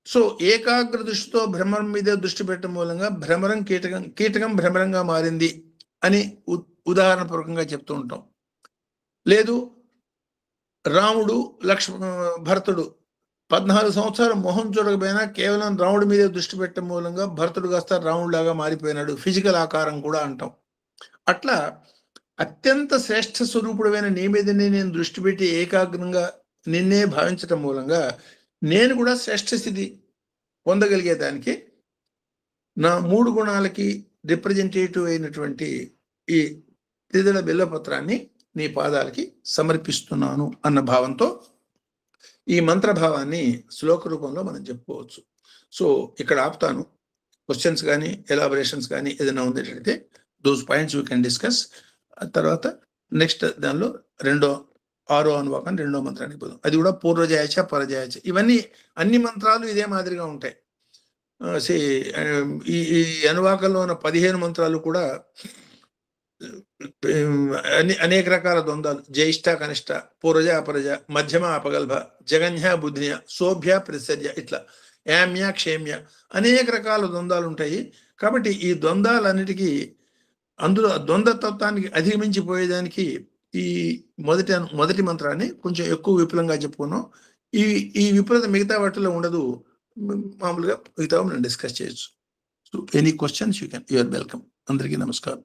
సో ఏకాగ్ర దృష్టితో భ్రమరం మీదే దృష్టి పెట్టడం మూలంగా భ్రమరం కీటకం భ్రమరంగా మారింది అని ఉదాహరణపూర్వకంగా చెప్తూ ఉంటాం. లేదు రాముడు భరతుడు 14 సంవత్సరాలు మొహం చూడకపోయినా కేవలం రాముడి మీదే దృష్టి పెట్టడం మూలంగా భరతుడు కాస్త రాముడిలాగా మారిపోయినాడు, ఫిజికల్ ఆకారం కూడా అంటాం. అట్లా అత్యంత శ్రేష్ఠ స్వరూపుడమైన నీ మీదనే నేను దృష్టి పెట్టి ఏకాగ్రంగా నిన్నే భావించటం మూలంగా నేను కూడా శ్రేష్ఠ స్థితి పొందగలిగేదానికి నా 3 గుణాలకి రిప్రజెంటేటివ్ అయినటువంటి ఈ త్రిదళ బిల్వపత్రాన్ని నీ పాదాలకి సమర్పిస్తున్నాను అన్న భావంతో ఈ మంత్రభావాన్ని శ్లోక రూపంలో మనం చెప్పుకోవచ్చు. సో ఇక్కడ ఆపుతాను. క్వశ్చన్స్ కానీ ఎలాబరేషన్స్ కానీ ఏదైనా ఉండేటైతే those points we can discuss. తర్వాత నెక్స్ట్ దానిలో 6వ అనువాకం 2వ మంత్రానికి పోదాం. అది కూడా పూర్వజాయచ పరజాయచ. ఇవన్నీ అన్ని మంత్రాలు ఇదే మాదిరిగా ఉంటాయి. ఈ అనువాకంలో ఉన్న 15 మంత్రాలు కూడా అనేక రకాల ద్వంద్వాలు, జ్యేష్ఠ కనిష్ట, పూర్వజ అపరజ, మధ్యమ అపగల్భ, జగన్య బుద్ధియ, శోభ్య ప్రసర్య, ఇట్లా యామ్య క్షేమ్య అనేక రకాల ద్వంద్వాలు ఉంటాయి. కాబట్టి ఈ ద్వంద్వాలన్నిటికీ అందులో ద్వంద్వతత్వానికి అధిగమించిపోయేదానికి ఈ మొదటి మంత్రాన్ని కొంచెం ఎక్కువ విపులంగా చెప్పుకున్నాం. ఈ విపులత మిగతా వాటిలో ఉండదు. మామూలుగా మిగతా మనం డిస్కస్ చేయొచ్చు. So any questions you are welcome. అందరికీ నమస్కారం.